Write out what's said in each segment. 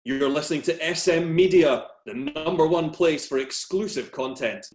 You're listening to SM Media, the #1 place for exclusive content.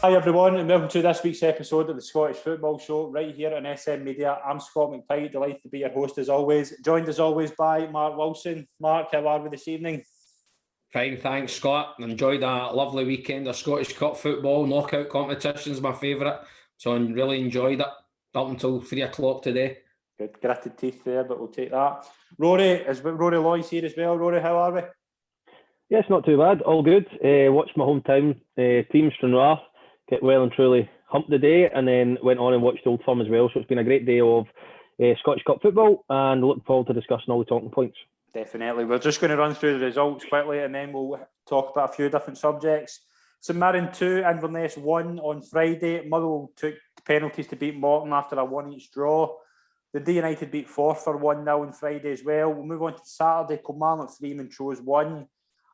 Hi everyone and welcome to this week's episode of the Scottish Football Show right here on SM Media. I'm Scott McPike, delighted to be your host as always, joined as always by Mark Wilson. Mark, how are we this evening? Fine, thanks Scott. Enjoyed a lovely weekend of Scottish Cup football, knockout competitions, my favourite, so I really enjoyed it up until 3 o'clock today. Good, gritted teeth there, but we'll take that. Rory Lloyd's here as well. Rory, how are we? Yes, not too bad, all good. Watched my hometown team, Stranraer, get well and truly humped the day, and then went on and watched Old Firm as well. So it's been a great day of Scottish Cup football, and looking forward to discussing all the talking points. Definitely. We're just going to run through the results quickly, and then we'll talk about a few different subjects. St Mirren 2, Inverness 1 on Friday. Motherwell took penalties to beat Morton after a 1-1 draw. The D United beat Forth for 1-0 on Friday as well. We'll move on to Saturday. Kilmarnock 3, Montrose 1.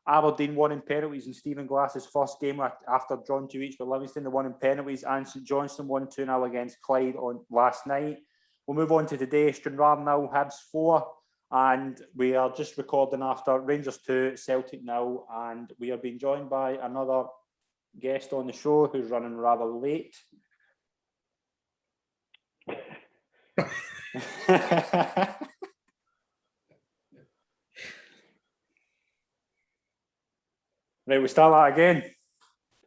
Aberdeen won in penalties in Stephen Glass's first game after drawing 2-2 with Livingston. They won in penalties, and St Johnstone won 2-0 against Clyde on last night. We'll move on to today. Stranraer 0, Hibs 4, and we are just recording after Rangers 2, Celtic 0, and we are being joined by another guest on the show who's running rather late. Right, we'll start that again.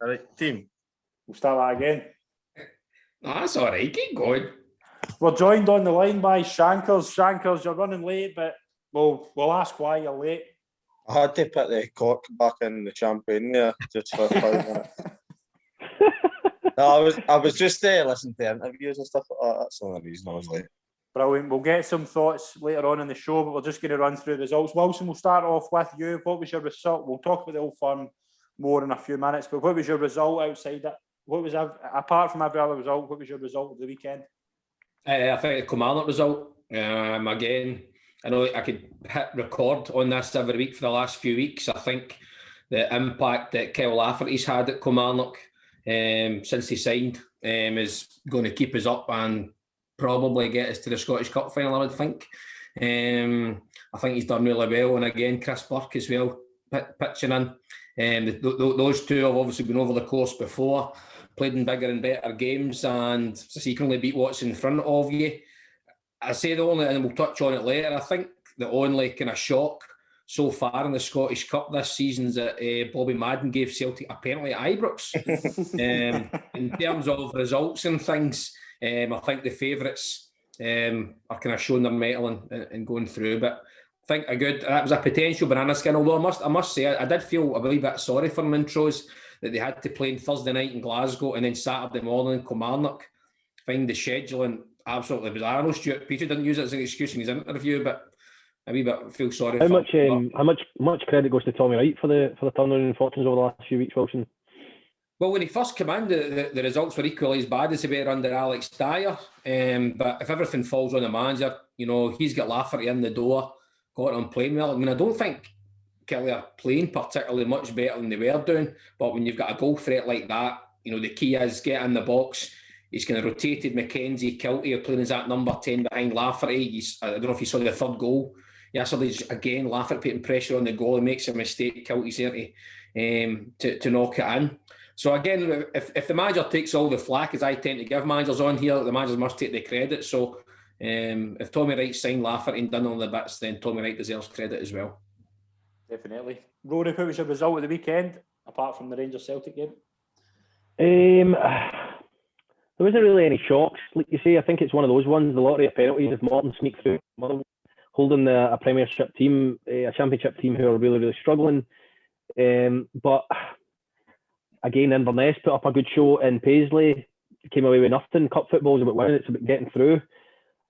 All right, team. We'll start that again. No, that's all right. Keep going. We're joined on the line by Shankers. Shankers, you're running late, but we'll ask why you're late. I had to put the cork back in the champagne there just for 5 minutes. No, I was just listening to interviews and stuff like that. That's the only reason I was late. Brilliant. We'll get some thoughts later on in the show, but we're just going to run through the results. Wilson, we'll start off with you. What was your result? We'll talk about the Old Firm more in a few minutes, but what was your result outside that? What was, apart from every other result, what was your result of the weekend? I think the Kilmarnock result. Again, I know I could hit record on this every week for the last few weeks. I think the impact that Kyle Lafferty's had at Kilmarnock since he signed is going to keep us up and probably get us to the Scottish Cup final, I would think. I think he's done really well. And again, Chris Burke as well, pitching in. Those two have obviously been over the course before, played in bigger and better games, and so you can only beat what's in front of you. I say the only, and we'll touch on it later, I think the only kind of shock so far in the Scottish Cup this season is that Bobby Madden gave Celtic a penalty at Ibrox. In terms of results and things, I think the favourites are kind of showing their mettle and going through, but I think that was a potential banana skin. Although I must say, I did feel a wee bit sorry for Montrose that they had to play on Thursday night in Glasgow and then Saturday morning in Kilmarnock. I find the scheduling absolutely bizarre. I know Stuart Peter didn't use it as an excuse in his interview, but a wee bit feel sorry. How much credit goes to Tommy Wright for the turnaround in fortunes over the last few weeks, Wilson? Well, when he first came in, the results were equally as bad as they were under Alex Dyer. But if everything falls on the manager, he's got Lafferty in the door, got on playing well. I mean, I don't think Kelly are playing particularly much better than they were doing. But when you've got a goal threat like that, the key is get in the box. He's kind of rotated McKenzie, Kilty are playing as that number 10 behind Lafferty. I don't know if you saw the third goal. Yesterday's again, Lafferty putting pressure on the goal. He makes a mistake. Kilty's there to knock it in. So again, if the manager takes all the flack, as I tend to give managers on here, the managers must take the credit. So if Tommy Wright signed Lafferty and done all the bits, then Tommy Wright deserves credit as well. Definitely. Rory, what was your result of the weekend, apart from the Rangers-Celtic game? There wasn't really any shocks. Like you say, I think it's one of those ones, the lottery of penalties, if Morton sneak through, holding a Premiership team, a Championship team who are really, really struggling. But again, Inverness put up a good show in Paisley, came away with nothing. Cup football is about winning, it's about getting through.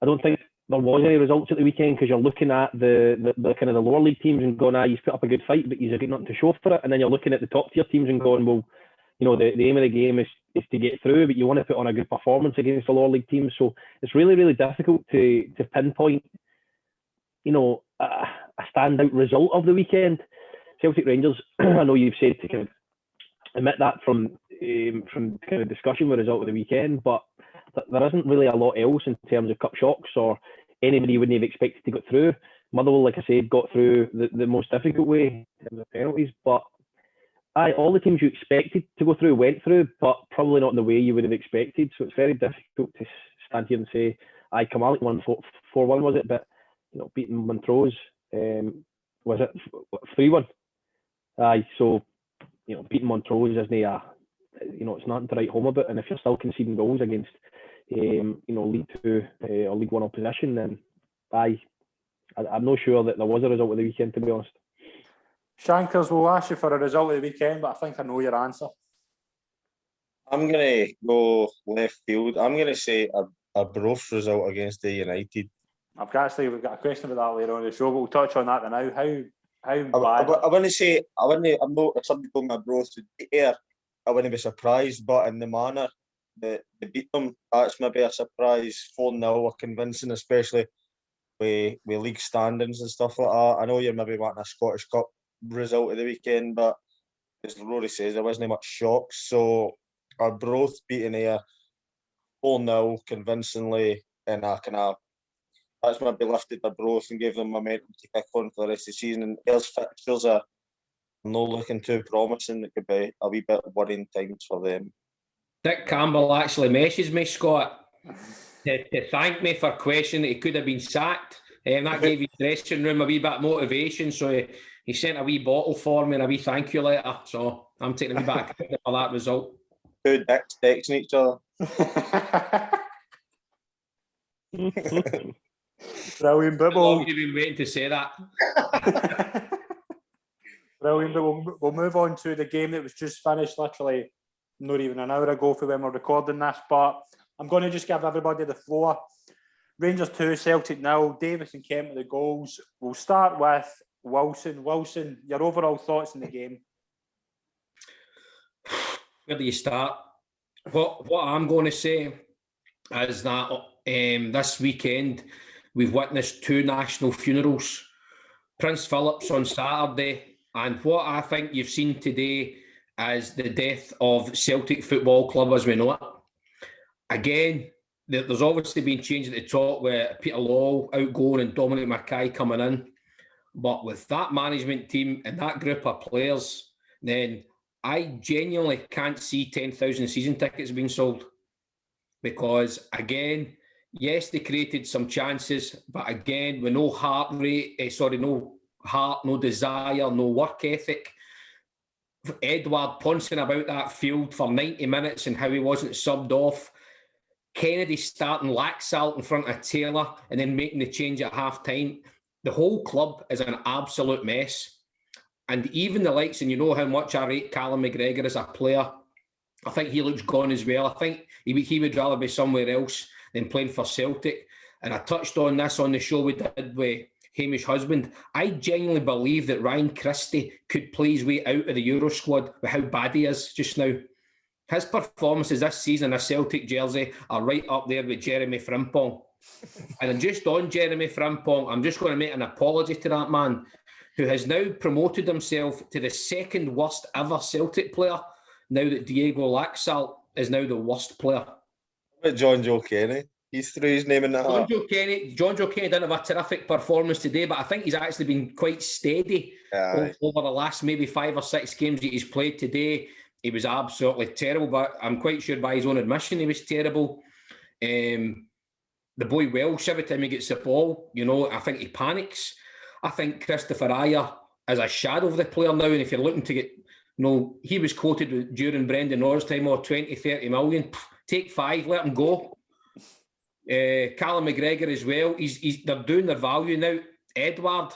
I don't think there was any results at the weekend because you're looking at the kind of the lower league teams and going, he's put up a good fight, but he's got nothing to show for it. And then you're looking at the top tier teams and going, well, the aim of the game is to get through, but you want to put on a good performance against the lower league teams. So it's really, really difficult to pinpoint, a standout result of the weekend. Celtic Rangers, I know you've said to kind of admit that from kind of discussion with the result of the weekend, but there isn't really a lot else in terms of cup shocks or anybody you wouldn't have expected to get through. Motherwell, like I said, got through the most difficult way in terms of penalties, but all the teams you expected to go through went through, but probably not in the way you would have expected. So it's very difficult to stand here and say, Kilmarnock won 4-1, was it? But beating Montrose, was it 3-1? So beating Montrose isn't it's nothing to write home about. And if you're still conceding goals against League Two or League One opposition, then I'm not sure that there was a result of the weekend, to be honest. Shankers, will ask you for a result of the weekend, but I think I know your answer. I'm going to go left field. I'm going to say a Broth result against the United. We've got a question about that later on in the show, but we'll touch on that now. How bad? I want to say, I'm not, if somebody told me a Broth would beat there, I wouldn't be surprised, but in the manner that they beat them, that's maybe a surprise. 4-0 were convincing, especially with league standings and stuff like that. I know you're maybe wanting a Scottish Cup result of the weekend, but as Rory says, there wasn't much shocks. So our Broth beating here 4-0 convincingly, and that's maybe lifted the Broth and gave them momentum to kick on for the rest of the season. And Ayers fixtures are not looking too promising. It could be a wee bit of worrying times for them. Dick Campbell actually messaged me, Scott, to thank me for questioning that he could have been sacked. And that gave his dressing room a wee bit of motivation. So he sent a wee bottle for me and a wee thank you letter. So I'm taking a wee bit of credit for that result. Two dicks texting each other. Brilliant, but How long have you been waiting to say that? Brilliant, but we'll move on to the game that was just finished literally not even an hour ago for when we're recording this, but I'm going to just give everybody the floor. Rangers 2, Celtic 0, Davis and Kent with the goals. We'll start with Wilson. Wilson, your overall thoughts on the game? Where do you start? What I'm going to say is that this weekend we've witnessed 2 national funerals. Prince Philip's on Saturday, and what I think you've seen today is the death of Celtic Football Club as we know it. Again, there's obviously been change at the top with Peter Law outgoing and Dominic Mackay coming in. But with that management team and that group of players, then I genuinely can't see 10,000 season tickets being sold. Because, again, yes, they created some chances, but again, with no heart, no desire, no work ethic. Edward pouncing about that field for 90 minutes and how he wasn't subbed off. Kennedy starting Laxalt in front of Taylor and then making the change at half-time. The whole club is an absolute mess. And even the likes, and you know how much I rate Callum McGregor as a player, I think he looks gone as well. I think he would rather be somewhere else than playing for Celtic. And I touched on this on the show we did with Hamish Husband. I genuinely believe that Ryan Christie could play his way out of the Euro squad with how bad he is just now. His performances this season in a Celtic jersey are right up there with Jeremy Frimpong. And just on Jeremy Frimpong, I'm just going to make an apology to that man who has now promoted himself to the second worst ever Celtic player, now that Diego Laxalt is now the worst player. What about John Joe Kenny? He's threw his name in that. John Joe Kenny didn't have a terrific performance today, but I think he's actually been quite steady over the last maybe 5 or 6 games that he's played. Today, he was absolutely terrible, but I'm quite sure by his own admission he was terrible. The boy Welsh, every time he gets the ball, I think he panics. I think Christopher Ayer is a shadow of the player now, and if you're looking to get, he was quoted during Brendan Rodgers' time, 20, 30 million. Take 5, let him go. Callum McGregor as well. They're doing their value now. Edward,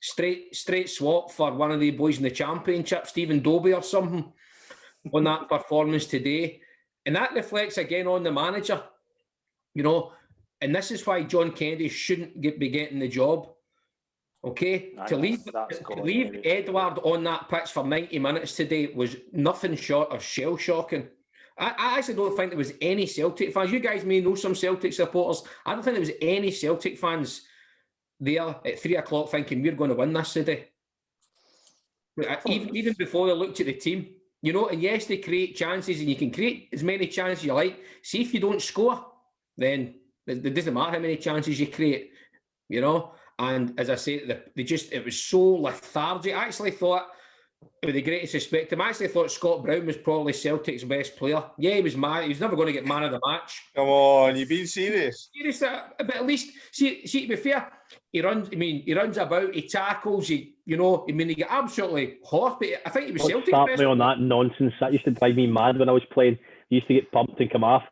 straight swap for one of the boys in the Championship, Stephen Dobie or something, on that performance today. And that reflects again on the manager, and this is why John Kennedy shouldn't be getting the job. Okay, Aye, to leave that's to gone leave anyway. Edward on that pitch for 90 minutes today was nothing short of shell shocking. I actually don't think there was any Celtic fans. You guys may know some Celtic supporters. I don't think there was any Celtic fans there at 3 o'clock thinking we're going to win this today. Even before they looked at the team, you know, and yes, they create chances and you can create as many chances you like. See, if you don't score, then it doesn't matter how many chances you create, you know. And as I say, it was so lethargic. I actually thought, with the greatest respect, I actually thought Scott Brown was probably Celtic's best player. Yeah, he was mad. He was never going to get man of the match. Come on, you being serious? Serious, but at least see. To be fair, he runs. I mean, he runs about. He tackles. He get absolutely hot. But I think he was Celtic's Start best me on player. that nonsense. That used to drive me mad when I was playing. He used to get pumped and come off.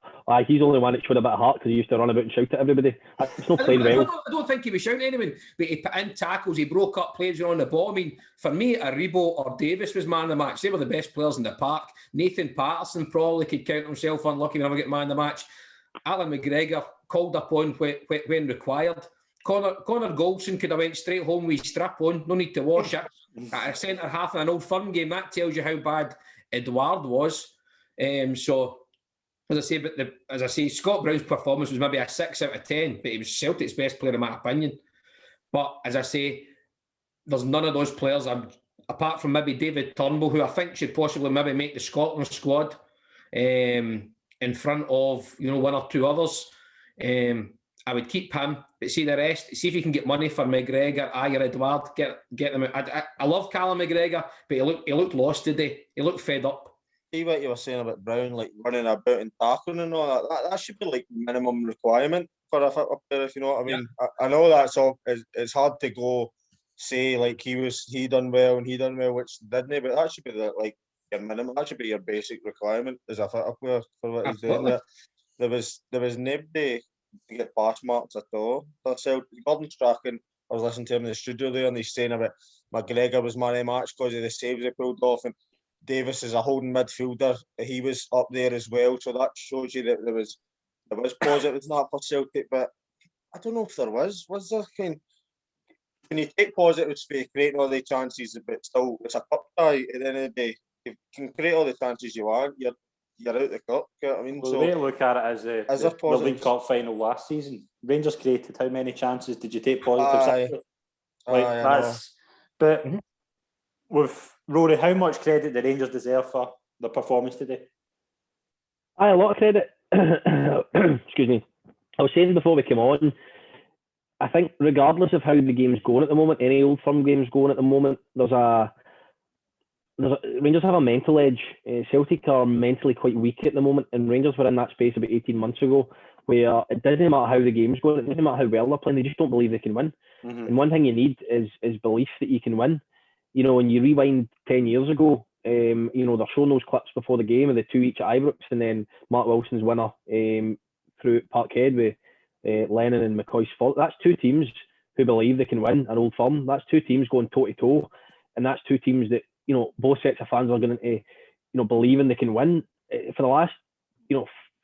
He's the only one that showed a bit of heart because he used to run about and shout at everybody. It's not playing well. I don't think he was shouting at anyone, but he put in tackles, he broke up players on the ball. I mean, for me, Aribo or Davis was man of the match. They were the best players in the park. Nathan Patterson probably could count himself unlucky to never get man of the match. Alan McGregor called upon when required. Connor Goldson could have went straight home with his strap on, no need to wash it. At a centre half in an Old Firm game, that tells you how bad Edouard was. So, as I say, Scott Brown's performance was maybe a 6 out of 10, but he was Celtic's best player in my opinion. But as I say, there's none of those players, apart from maybe David Turnbull, who I think should possibly maybe make the Scotland squad in front of one or two others. I would keep him, but see the rest. See if you can get money for McGregor, or Edouard. Get them out. I love Callum McGregor, but he looked lost today. He looked fed up. See what you were saying about Brown, like running about and tackling and all that. That should be like minimum requirement for a football player, if you know what I mean. Yeah. I know that's all. It's hard to go say like he done well, which didn't. But that should be like your minimum. That should be your basic requirement as a football player for what he's doing. There was nobody to get pass marks at all. Gordon Strachan, I was listening to him in the studio there, and he's saying about McGregor was man of the match because of the saves he pulled off, and Davis is a holding midfielder. He was up there as well, so that shows you that there was positives not for Celtic. But I don't know if there was. Was there? Can you take positives for creating all the chances, but still it's a cup tie at the end of the day? You can create all the chances you want. You're out the cup. You know what I mean? Well, so the way to look at it as the League Cup final last season, Rangers created how many chances? Did you take positives? But with Rory, how much credit do Rangers deserve for the performance today? A lot of credit. Excuse me. I was saying before we came on, I think regardless of how the game's going at the moment, any Old Firm game's going at the moment, Rangers have a mental edge. Celtic are mentally quite weak at the moment, and Rangers were in that space about 18 months ago where it doesn't matter how the game's going, it doesn't matter how well they're playing, they just don't believe they can win. Mm-hmm. And one thing you need is belief that you can win. You know, when you rewind 10 years ago, they're showing those clips before the game of the 2 each at Ibrox, and then Mark Wilson's winner through Parkhead with Lennon and McCoy's fault. That's two teams who believe they can win an Old Firm. That's two teams going toe to toe, and that's two teams that both sets of fans are going to believing they can win. For the last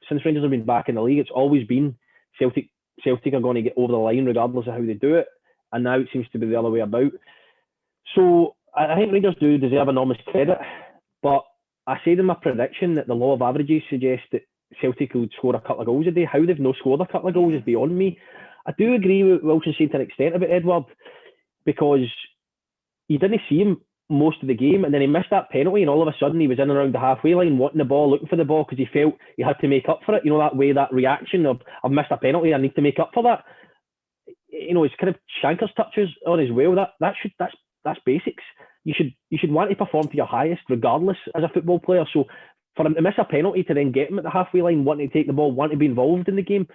since Rangers have been back in the league, it's always been Celtic are going to get over the line regardless of how they do it, and now it seems to be the other way about. So I think Rangers do deserve enormous credit, but I said in my prediction that the law of averages suggests that Celtic would score a couple of goals a day. How they've not scored a couple of goals is beyond me. I do agree with Wilson saying to an extent about Edouard, because you didn't see him most of the game, and then he missed that penalty, and all of a sudden he was in around the halfway line wanting the ball, looking for the ball, because he felt he had to make up for it. That reaction of, I've missed a penalty, I need to make up for that. It's kind of Shankers touches on as well. That's basics. You should want to perform to your highest regardless as a football player. So for him to miss a penalty, to then get him at the halfway line, wanting to take the ball, wanting to be involved in the game.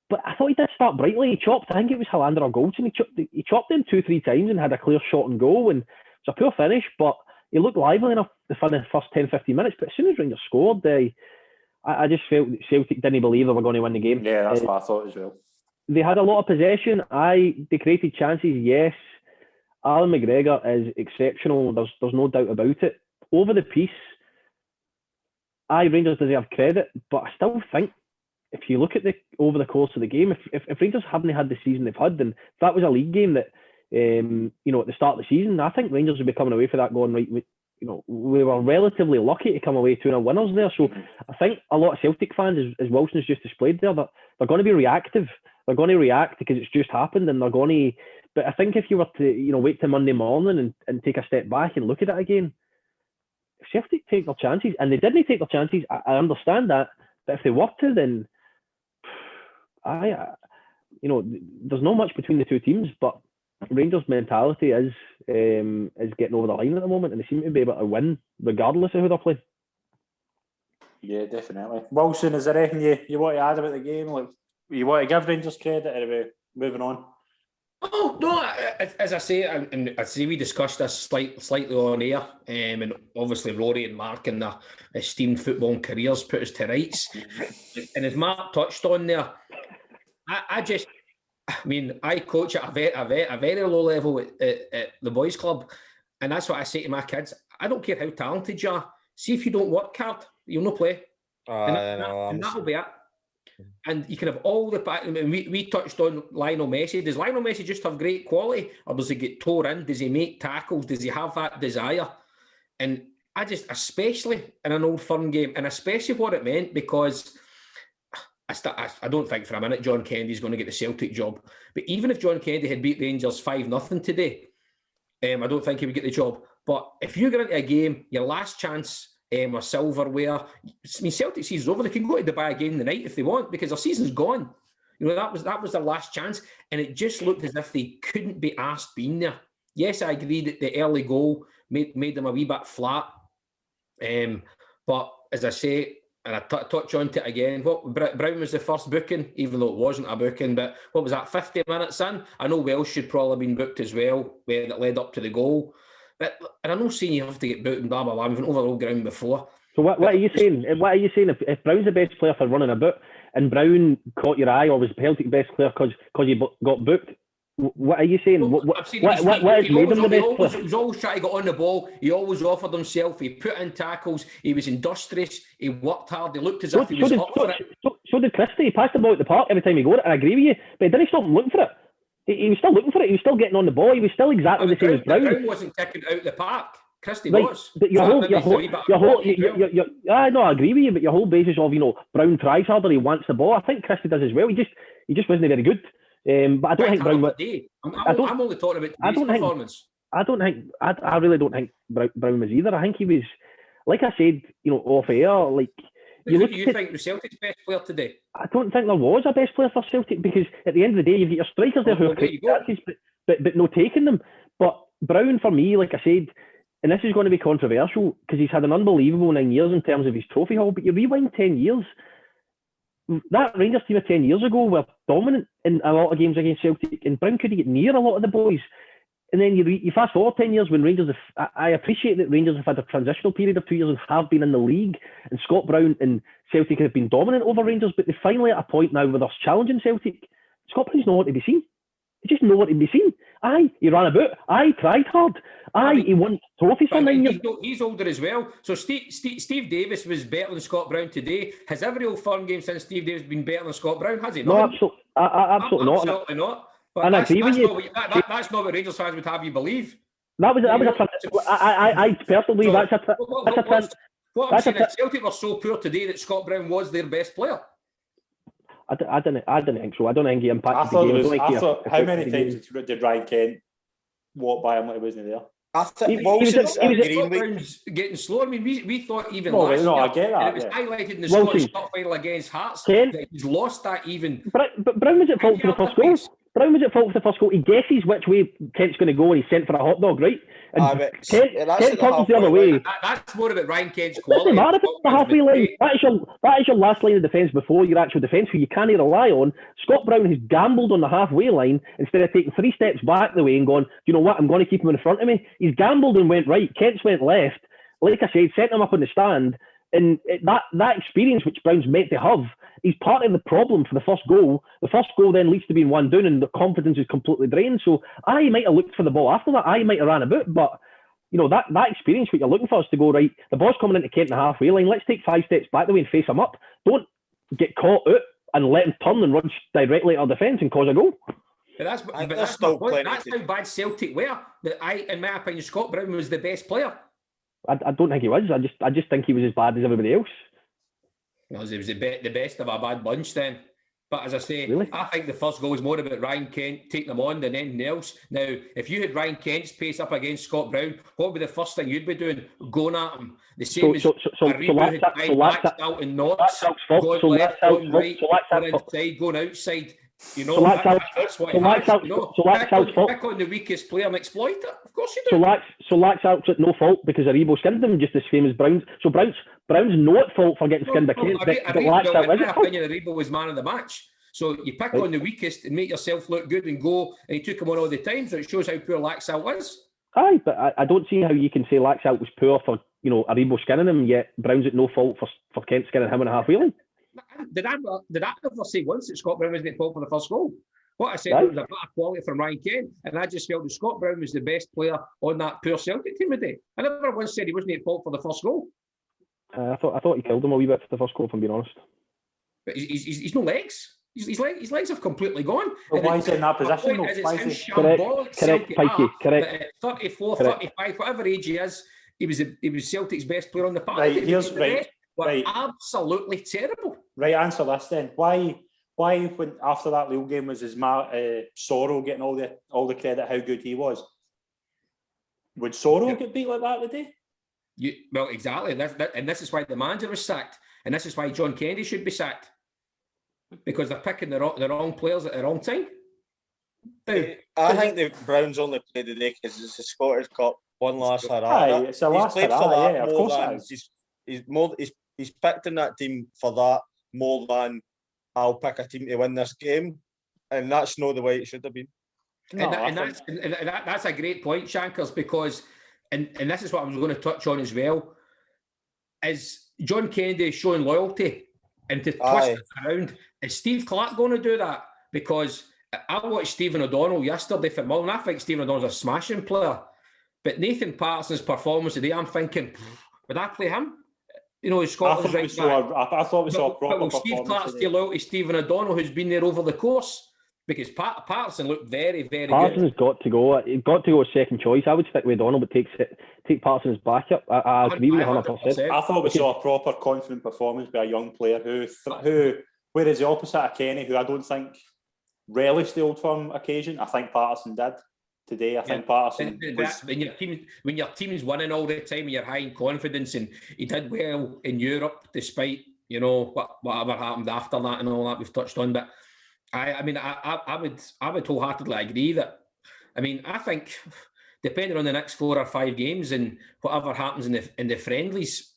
But I thought he did start brightly. He chopped, I think it was Helander or Goldson, he chopped him 2-3 times and had a clear shot and goal, and it's a poor finish, but he looked lively enough for the first 10-15 minutes. But as soon as Rangers scored, I just felt that Celtic didn't believe they were going to win the game. Yeah, that's what I thought as well. They had a lot of possession. They created chances, yes. Alan McGregor is exceptional. There's no doubt about it. Over the piece, Rangers deserve credit, but I still think if you look at over the course of the game, if Rangers hadn't had the season they've had, then if that was a league game that at the start of the season, I think Rangers would be coming away for that going, right, we were relatively lucky to come away 2-0 winners there. So I think a lot of Celtic fans, as Wilson's just displayed there, that they're going to be reactive. They're going to react because it's just happened, and they're going to. But I think if you were to, wait till Monday morning and take a step back and look at it again, if Celtic take their chances, and they didn't take their chances, I understand that. But if they were to, then there's not much between the two teams. But Rangers' mentality is getting over the line at the moment, and they seem to be able to win regardless of who they're playing. Yeah, definitely. Wilson, is there anything you want to add about the game? Like, you want to give Rangers credit, or are we moving on? Oh no! As I say, and I see we discussed this slightly on air, and obviously Rory and Mark and their esteemed footballing careers put us to rights. And as Mark touched on there, I coach at a very low level at the boys' club, and that's what I say to my kids. I don't care how talented you are. See, if you don't work hard, you'll not play, and that'll be it. And you can have all the back. We touched on Lionel Messi. Does Lionel Messi just have great quality, or does he get tore in? Does he make tackles? Does he have that desire? And I just, especially in an Old Firm game, and especially what it meant, because I don't think for a minute John Kennedy's going to get the Celtic job. But even if John Kennedy had beat Rangers 5-0 today, I don't think he would get the job. But if you get into a game, your last chance. Or silverware. Celtic season's over. They can go to Dubai again tonight if they want, because their season's gone. That was their last chance, and it just looked as if they couldn't be asked being there. Yes, I agree that the early goal made them a wee bit flat. But as I say, and I touch on it again, Brown was the first booking, even though it wasn't a booking. But what was that? 50 minutes in. I know Welsh should probably have been booked as well, where it led up to the goal. But, and I'm not saying you have to get booked and blah, blah, blah. We've been over all ground before. So what are you saying? What are you saying? If Brown's the best player for running a boot, and Brown caught your eye, or was Celtic best player because he got booked, what are you saying? What has made him the best player? He was always trying to get on the ball. He always offered himself. He put in tackles. He was industrious. He worked hard. He looked as if he was up for it. So did Christie. He passed the ball at the park every time he got it, and I agree with you. But he didn't stop looking for it. He was still looking for it. He was still getting on the ball. He was still exactly the same as Brown. Brown wasn't kicking out the park. Christie right, was. But I agree with you. But your whole basis of Brown tries harder. He wants the ball. I think Christie does as well. He just wasn't very good. But I don't think Brown. I'm only talking about today's performance. I really don't think Brown was either. I think he was, like I said, off air, like. Who do you think was Celtic's best player today? I don't think there was a best player for Celtic, because at the end of the day, you've got your strikers there who have chances, but no taking them. But Brown, for me, like I said, and this is going to be controversial because he's had an unbelievable 9 years in terms of his trophy haul, but you rewind 10 years, that Rangers team of 10 years ago were dominant in a lot of games against Celtic, and Brown couldn't get near a lot of the boys. And then you fast forward 10 years when Rangers I appreciate that Rangers have had a transitional period of 2 years and have been in the league, and Scott Brown and Celtic have been dominant over Rangers, but they're finally at a point now where they're challenging Celtic. Scott Brown's nowhere to be seen. He's just nowhere to be seen. Aye, he ran about. Aye, tried hard. Aye, he won trophies for 9 years. He's older as well. So Steve Davis was better than Scott Brown today. Has every Old Firm game since Steve Davis been better than Scott Brown? Has he not? No, absolutely not. Absolutely not. But and that's, I agree with you. That's not what Rangers fans would have you believe. I personally believe that's a what I'm saying is Celtic were so poor today that Scott Brown was their best player. I didn't think so. I don't think he impacted the game. How many times did Ryan Kent walk by him like he wasn't there? I think Wilson's getting slow. I mean, we thought even last year, I get that, and it was highlighted in the Scottish Cup final against Hearts that he's lost that even. But Brown was at fault for the first goal. Brown was at fault for the first goal. He guesses which way Kent's going to go, and he's sent for a hot dog, right? And Kent turns the other way. That's more about Ryan Kent's It doesn't quality. matter if it's the halfway line. That is your last line of defence before your actual defence, who you can't rely on. Scott Brown has gambled on the halfway line instead of taking 3 steps back the way and going, you know what, I'm going to keep him in front of me. He's gambled and went right. Kent's went left. Like I said, sent him up on the stand. And that experience which Brown's meant to have, he's part of the problem for the first goal. The first goal then leads to being 1 down, and the confidence is completely drained. So I might have looked for the ball after that. I might have ran a bit, but you know that experience, what you're looking for is to go right. The ball's coming into Kent in the halfway line. Let's take 5 steps back the way and face him up. Don't get caught out and let him turn and run directly at our defence and cause a goal. But that's there's my still point. plenty That's how bad Celtic were. That in my opinion, Scott Brown was the best player. I don't think he was. I just think he was as bad as everybody else. Well, he was the best of a bad bunch then. But as I say, Really? I think the first goal was more about Ryan Kent taking them on than anything else. Now, if you had Ryan Kent's pace up against Scott Brown, what would be the first thing you'd be doing? Going at him. The same as Aribo had maxed out in knots, going left, going right, going inside, going outside. You know, that's what he has. You know, pick on the weakest player and exploit it. Of course you do. So Laxalt's at no fault because Aribo skinned him, just the same as Brown's. So Brown's no at fault for getting skinned by Kent. In my opinion, Aribo was man of the match. So you pick on the weakest and make yourself look good and go, and he took him on all the time, so it shows how poor Laxalt was. Aye, but I don't see how you can say Laxalt was poor for, you know, Aribo skinning him, yet Brown's at no fault for Kent skinning him in a half wheeling. Did I ever say once that Scott Brown wasn't at fault for the first goal? What I said was a better quality from Ryan Kent, and I just felt that Scott Brown was the best player on that poor Celtic team today. I never once said he wasn't at fault for the first goal. I thought he killed him a wee bit for the first goal, if I'm being honest. But he's no legs. His legs have completely gone. Well, why is he in that position? Correct, Pikey, correct. At 34, 35, whatever age he is, he was Celtic's best player on the park. Right, absolutely terrible. Right, answer this then. Why when after that Lille game was his Sorrow getting all the credit how good he was? Would Sorrow get beat like that today? Well, exactly. And this is why the manager was sacked, and this is why John Kennedy should be sacked, because they're picking the wrong players at the wrong time. I think the Browns only played today because it's a Scottish Cup, one last hurrah. It's a last hurrah, yeah, of course it is. He's picked in that team for that more than I'll pick a team to win this game, and that's not the way it should have been. That's a great point, Shankers, because and this is what I was going to touch on as well. Is John Kennedy showing loyalty and to twist it around? Is Steve Clark going to do that? Because I watched Stephen O'Donnell yesterday for Mullen. I think Stephen O'Donnell's a smashing player, but Nathan Patterson's performance today, I'm thinking, would I play him? You know, Scotland's right back. I thought we saw a proper performance. Steve Clark's still out to Stephen O'Donnell, who's been there over the course, because Patterson looked very, very Patterson's good. got to go. He's got to go second choice. I would stick with O'Donnell, but take Patterson's backup. I agree with you 100%. I thought we saw a proper confident performance by a young player who whereas the opposite of Kenny, who I don't think relished the Old Firm occasion, I think Patterson did. Today, I think Patterson was... When your team's winning all the time, you're high in confidence, and he did well in Europe, despite, you know, whatever happened after that and all that we've touched on. But I would wholeheartedly agree that, I mean, I think depending on the next 4 or 5 games and whatever happens in the friendlies,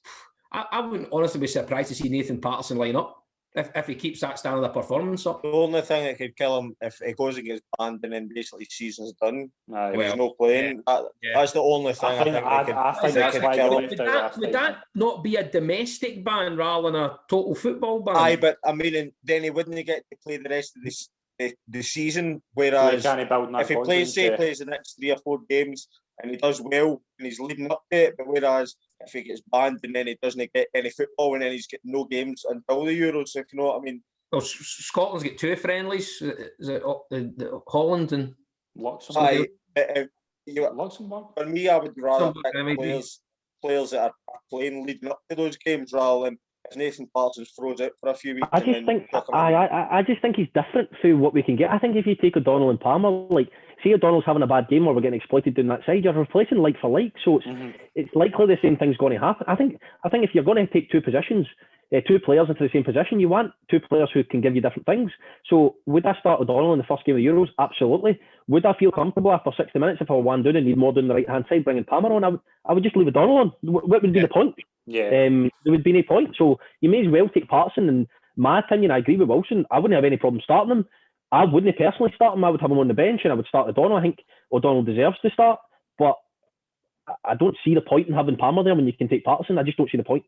I wouldn't honestly be surprised to see Nathan Patterson line up. If he keeps that standard of performance up. The only thing that could kill him if he goes and gets banned and then basically season's done. He's no playing. That's the only thing I think that could kill him. Would that not be a domestic ban rather than a total football ban? Aye, but I mean, then he wouldn't get to play the rest of the season. Whereas if he plays the next 3 or 4 games and he does well and he's leading up to it, but whereas if he gets banned and then he doesn't get any football and then he's getting no games until the Euros, if you know what I mean. Well, Scotland's got 2 friendlies. Is it Holland and Luxembourg? Luxembourg. For me, I would rather pick players that are playing leading up to those games rather than if Nathan Patterson throws out for a few weeks. I just think he's different through what we can get. I think if you take O'Donnell and Palmer, like, say O'Donnell's having a bad game or we're getting exploited down that side, you're replacing like for like, so it's likely the same thing's going to happen. I think if you're going to take 2 positions, 2 players into the same position, you want 2 players who can give you different things. So would I start O'Donnell in the first game of the Euros? Absolutely. Would I feel comfortable after 60 minutes if I were 1 down and need more down the right hand side, bringing Palmer on? I would just leave O'Donnell on. What would be the point? There would be no point. So you may as well take Patterson. And my opinion, I agree with Wilson. I wouldn't have any problem starting him. I wouldn't personally start him. I would have him on the bench and I would start O'Donnell. I think O'Donnell deserves to start, but I don't see the point in having Palmer there when you can take Patterson. I just don't see the point.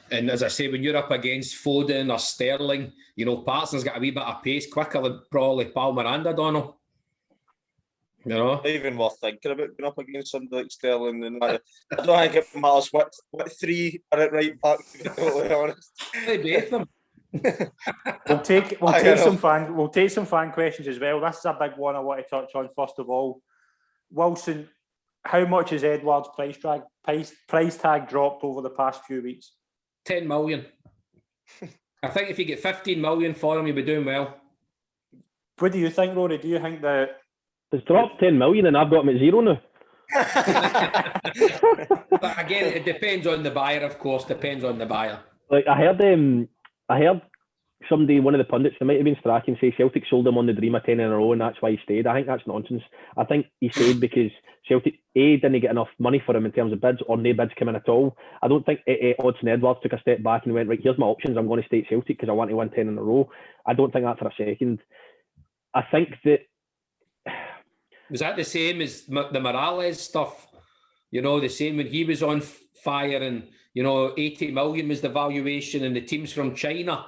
And as I say, when you're up against Foden or Sterling, you know, Patterson's got a wee bit of pace quicker than probably Palmer and O'Donnell. You know? Not even worth thinking about going up against somebody like Sterling. And I don't think it matters what 3 are at right back, to be totally honest. They both them. We'll take some fan questions as well. This is a big one I want to touch on first of all. Wilson, how much has Edouard's price tag dropped over the past few weeks? 10 million. I think if you get 15 million for him, you'll be doing well. What do you think, Rory? Do you think that it's dropped 10 million and I've got him at zero now? But again, it depends on the buyer, of course. Depends on the buyer. Like I heard somebody, one of the pundits, it might have been Strachan, say Celtic sold him on the dream of 10 in a row and that's why he stayed. I think that's nonsense. I think he stayed because Celtic didn't get enough money for him in terms of bids, or no bids come in at all. I don't think Odsonne Edouards took a step back and went, right, here's my options, I'm going to stay at Celtic because I want to win 10 in a row. I don't think that for a second. I think that... Was that the same as the Morales stuff? You know, the same when he was on fire and, 80 million was the valuation and the teams from China,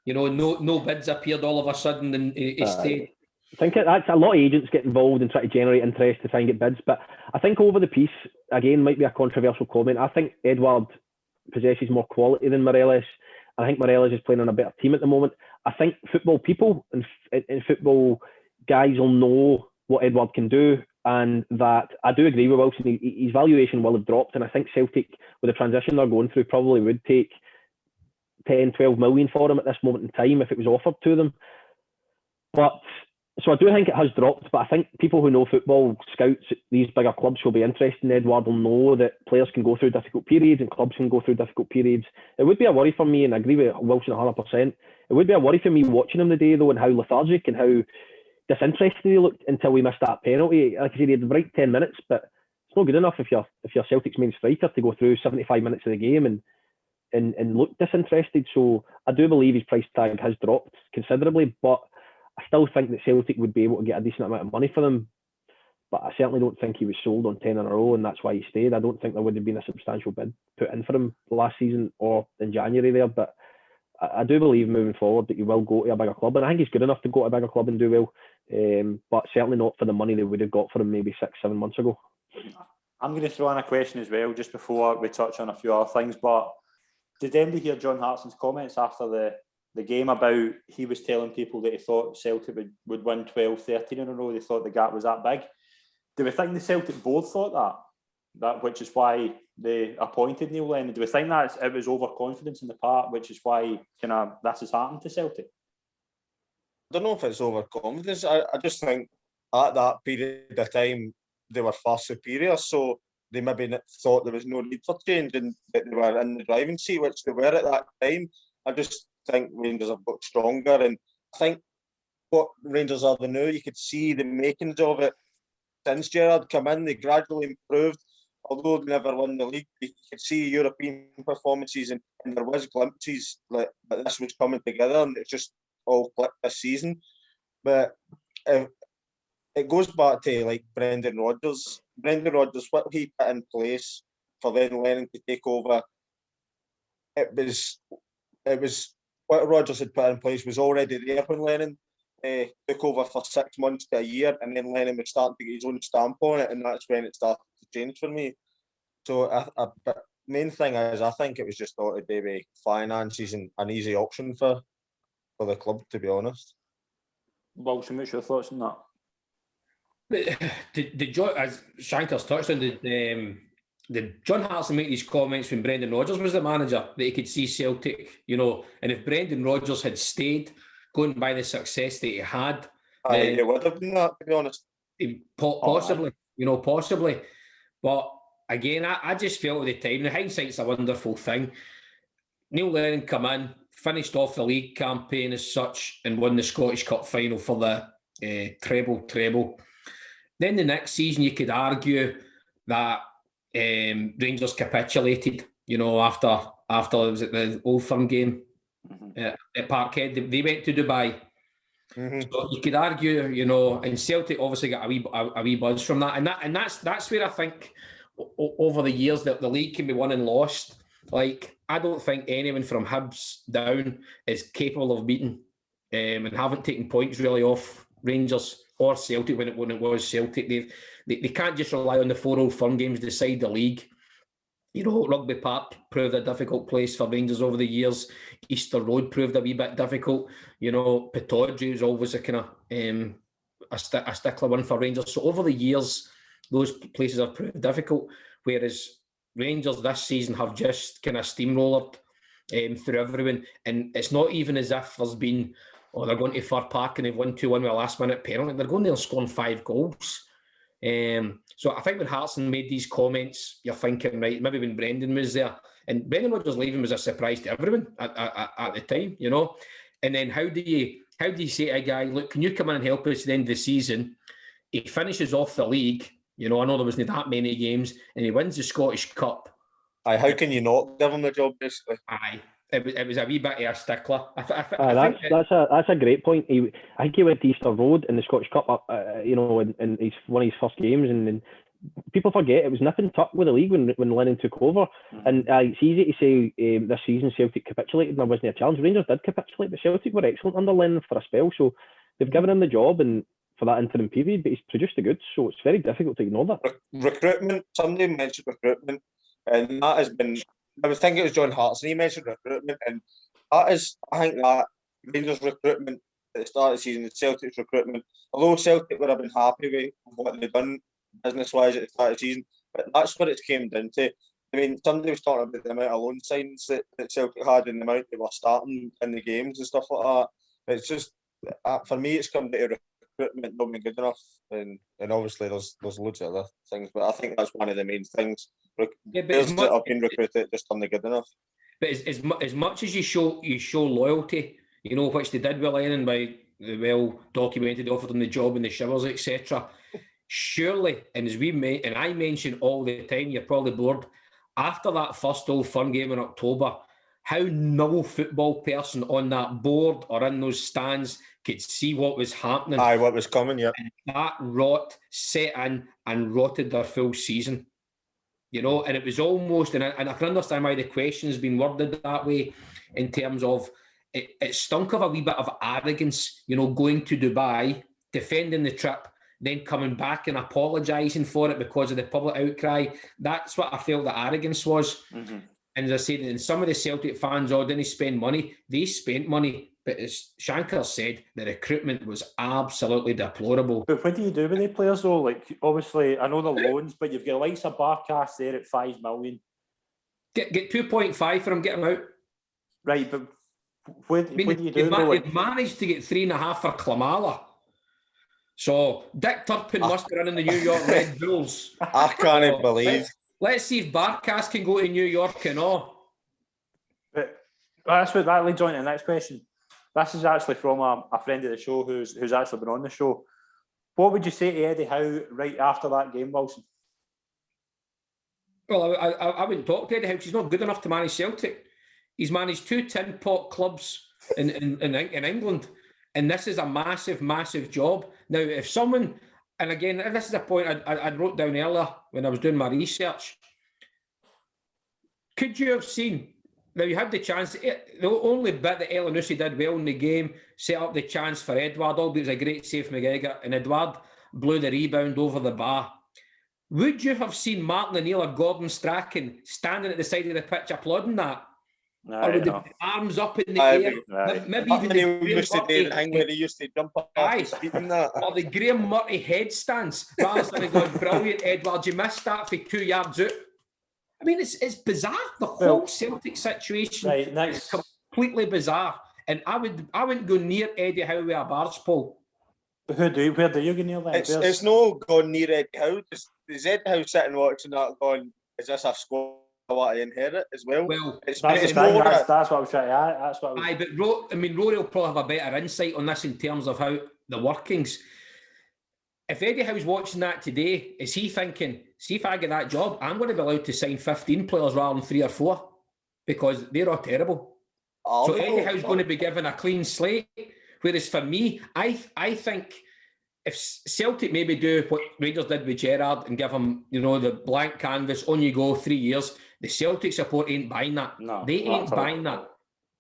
no bids appeared all of a sudden and he stayed. I think that's a lot of agents get involved and try to generate interest to try and get bids. But I think over the piece, again, might be a controversial comment. I think Edouard possesses more quality than Morelos. I think Morelos is playing on a better team at the moment. I think football people and football guys will know what Edouard can do, and that I do agree with Wilson. His valuation will have dropped, and I think Celtic, with the transition they're going through, probably would take 10, 12 million for him at this moment in time if it was offered to them. But so I do think it has dropped, but I think people who know football, scouts at these bigger clubs who will be interested in Edouard will know that players can go through difficult periods and clubs can go through difficult periods. It would be a worry for me, and I agree with Wilson 100%. It would be a worry for me watching him today, though, and how lethargic and how disinterested he looked until we missed that penalty. Like I said, he had the right 10 minutes, but it's not good enough if you're Celtic's main striker to go through 75 minutes of the game and look disinterested. So I do believe his price tag has dropped considerably, but I still think that Celtic would be able to get a decent amount of money for them. But I certainly don't think he was sold on 10 in a row, and that's why he stayed. I don't think there would have been a substantial bid put in for him last season or in January there, but I do believe moving forward that he will go to a bigger club, and I think he's good enough to go to a bigger club and do well, but certainly not for the money they would have got for him maybe 6-7 months ago. I'm going to throw in a question as well, just before we touch on a few other things, but did anybody hear John Hartson's comments after the game about he was telling people that he thought Celtic would win 12, 13 in a row? They thought the gap was that big. Do we think the Celtic board thought that which is why they appointed Neil Lennon? Do we think that it was overconfidence in the part, which is why this has happened to Celtic? I don't know if it's overconfidence. I just think at that period of time they were far superior, so they maybe thought there was no need for change and that they were in the driving seat, which they were at that time. I just think Rangers have got stronger, and I think what Rangers are now, you could see the makings of it. Since Gerrard came in, they gradually improved. Although they never won the league, you could see European performances and there was glimpses that this was coming together, and it's just all clicked this season. But it goes back to like Brendan Rodgers. Brendan Rodgers, what he put in place for then Lennon to take over, it was what Rodgers had put in place was already there when Lennon took over for 6 months to a year, and then Lennon was starting to get his own stamp on it, and that's when it started to change for me. So but main thing is, I think it was just thought it'd be finances and an easy option for the club, to be honest. Wilson, what's your thoughts on that? Did John, as Shankers touched on, did John Hartson make these comments when Brendan Rodgers was the manager that he could see Celtic, and if Brendan Rodgers had stayed, going by the success that he had, it would have been that, to be honest. Possibly, possibly. But again, I just felt at the time, and hindsight's a wonderful thing. Neil Lennon come in, finished off the league campaign as such, and won the Scottish Cup final for the treble. Then the next season, you could argue that Rangers capitulated, after was it the Old Firm game at Parkhead. They went to Dubai. Mm-hmm. So you could argue, and Celtic obviously got a wee buzz from that, and that's where I think over the years that the league can be won and lost. Like, I don't think anyone from Hibs down is capable of beating and haven't taken points really off Rangers or Celtic when it was Celtic. They can't just rely on the 4 Old Firm games to decide the league. Rugby Park proved a difficult place for Rangers over the years. Easter Road proved a wee bit difficult. Pittodrie was always a kind of a stickler one for Rangers. So over the years, those places have proved difficult. Whereas Rangers this season have just kind of steamrollered through everyone. And it's not even as if there's been, they're going to Fir Park and they've won 2-1 with a last-minute penalty. They're going there and scoring 5 goals. So I think when Hartson made these comments, you're thinking, right, maybe when Brendan was there, and Brendan Rodgers leaving was a surprise to everyone at the time, And then how do you say to a guy, look, can you come in and help us at the end of the season? He finishes off the league, I know there wasn't that many games, and he wins the Scottish Cup. Aye, how can you not give him the job, basically? Aye. It was a wee bit of a stickler. That's a great point. I think he went to Easter Road in the Scottish Cup, in one of his first games, and people forget it was nip and tuck with the league when Lennon took over. And it's easy to say this season Celtic capitulated and there wasn't a challenge. Rangers did capitulate, but Celtic were excellent under Lennon for a spell, so they've given him the job and for that interim period, but he's produced the goods, so it's very difficult to ignore that. Recruitment. Somebody mentioned recruitment, and that has been. I was thinking it was John Hartson. He mentioned recruitment, and that is, I think, that Rangers recruitment at the start of the season, the Celtic's recruitment. Although Celtic would have been happy with what they've done business-wise at the start of the season, but that's what it came down to. I mean, somebody was talking about the amount of loan signs that Celtic had and the amount they were starting in the games and stuff like that. It's just, for me, it's come down to recruitment not being good enough, and obviously there's loads of other things, but I think that's one of the main things. Players that have been recruited just aren't good enough. But as much as you show loyalty, which they did with Lennon by the well documented, offered him the job in the showers, etc. Surely, and as I mention all the time, you're probably bored. After that first Old Firm game in October, how no football person on that board or in those stands could see what was happening. Aye, what was coming, yeah. And that rot set in and rotted their full season. And it was almost, and I can understand why the question's been worded that way, in terms of it stunk of a wee bit of arrogance, going to Dubai, defending the trip, then coming back and apologising for it because of the public outcry. That's what I felt the arrogance was. Mm-hmm. And as I said, and some of the Celtic fans didn't spend money. They spent money, but as Shankers said, the recruitment was absolutely deplorable. But what do you do with the players though? Like, obviously, I know the loans, but you've got the likes of Barkas there at 5 million. Get 2.5 for him, get him out. Right, but what do you do? They've managed to get 3.5 for Klamala. So Dick Turpin must be running the New York Red Bulls. I can't believe. Let's see if Barkas can go to New York and all. But that's what that leads on to the next question. This is actually from a friend of the show who's actually been on the show. What would you say to Eddie Howe right after that game, Wilson? Well, I wouldn't talk to Eddie Howe because he's not good enough to manage Celtic. He's managed 2 tin pot clubs in England, and this is a massive, massive job. Now, if someone, and again, this is a point I wrote down earlier when I was doing my research. Could you have seen? Now, you had the chance. The only bit that Elyounoussi did well in the game, set up the chance for Edouard, albeit it was a great save from Mcgregor, and Edouard blew the rebound over the bar. Would you have seen Martin O'Neill or Gordon Strachan standing at the side of the pitch applauding that? Or with the arms up in the air? Right. Maybe even the used to do the thing where they used to jump up and speak in that. Or the Graham Murray headstands. Rather than going, brilliant, Edward, you missed that for 2 yards out. I mean, it's bizarre. The whole Celtic situation is completely bizarre. And I wouldn't go near Eddie Howe with a barge pole. But where do you go near that? It's no going near Eddie Howe. Is Eddie Howe sitting watching that going, is this a squad I want to inherit as well? Well, that's what I was trying to add. That's what Rory will probably have a better insight on this in terms of how the workings. If Eddie Howe's watching that today, is he thinking, see if I get that job, I'm going to be allowed to sign 15 players rather than 3 or 4 because they're all terrible. So Eddie Howe's going to be given a clean slate. Whereas for me, I think if Celtic maybe do what Rangers did with Gerrard and give him, the blank canvas, on you go, 3 years, the Celtic support ain't buying that. No, they ain't buying that.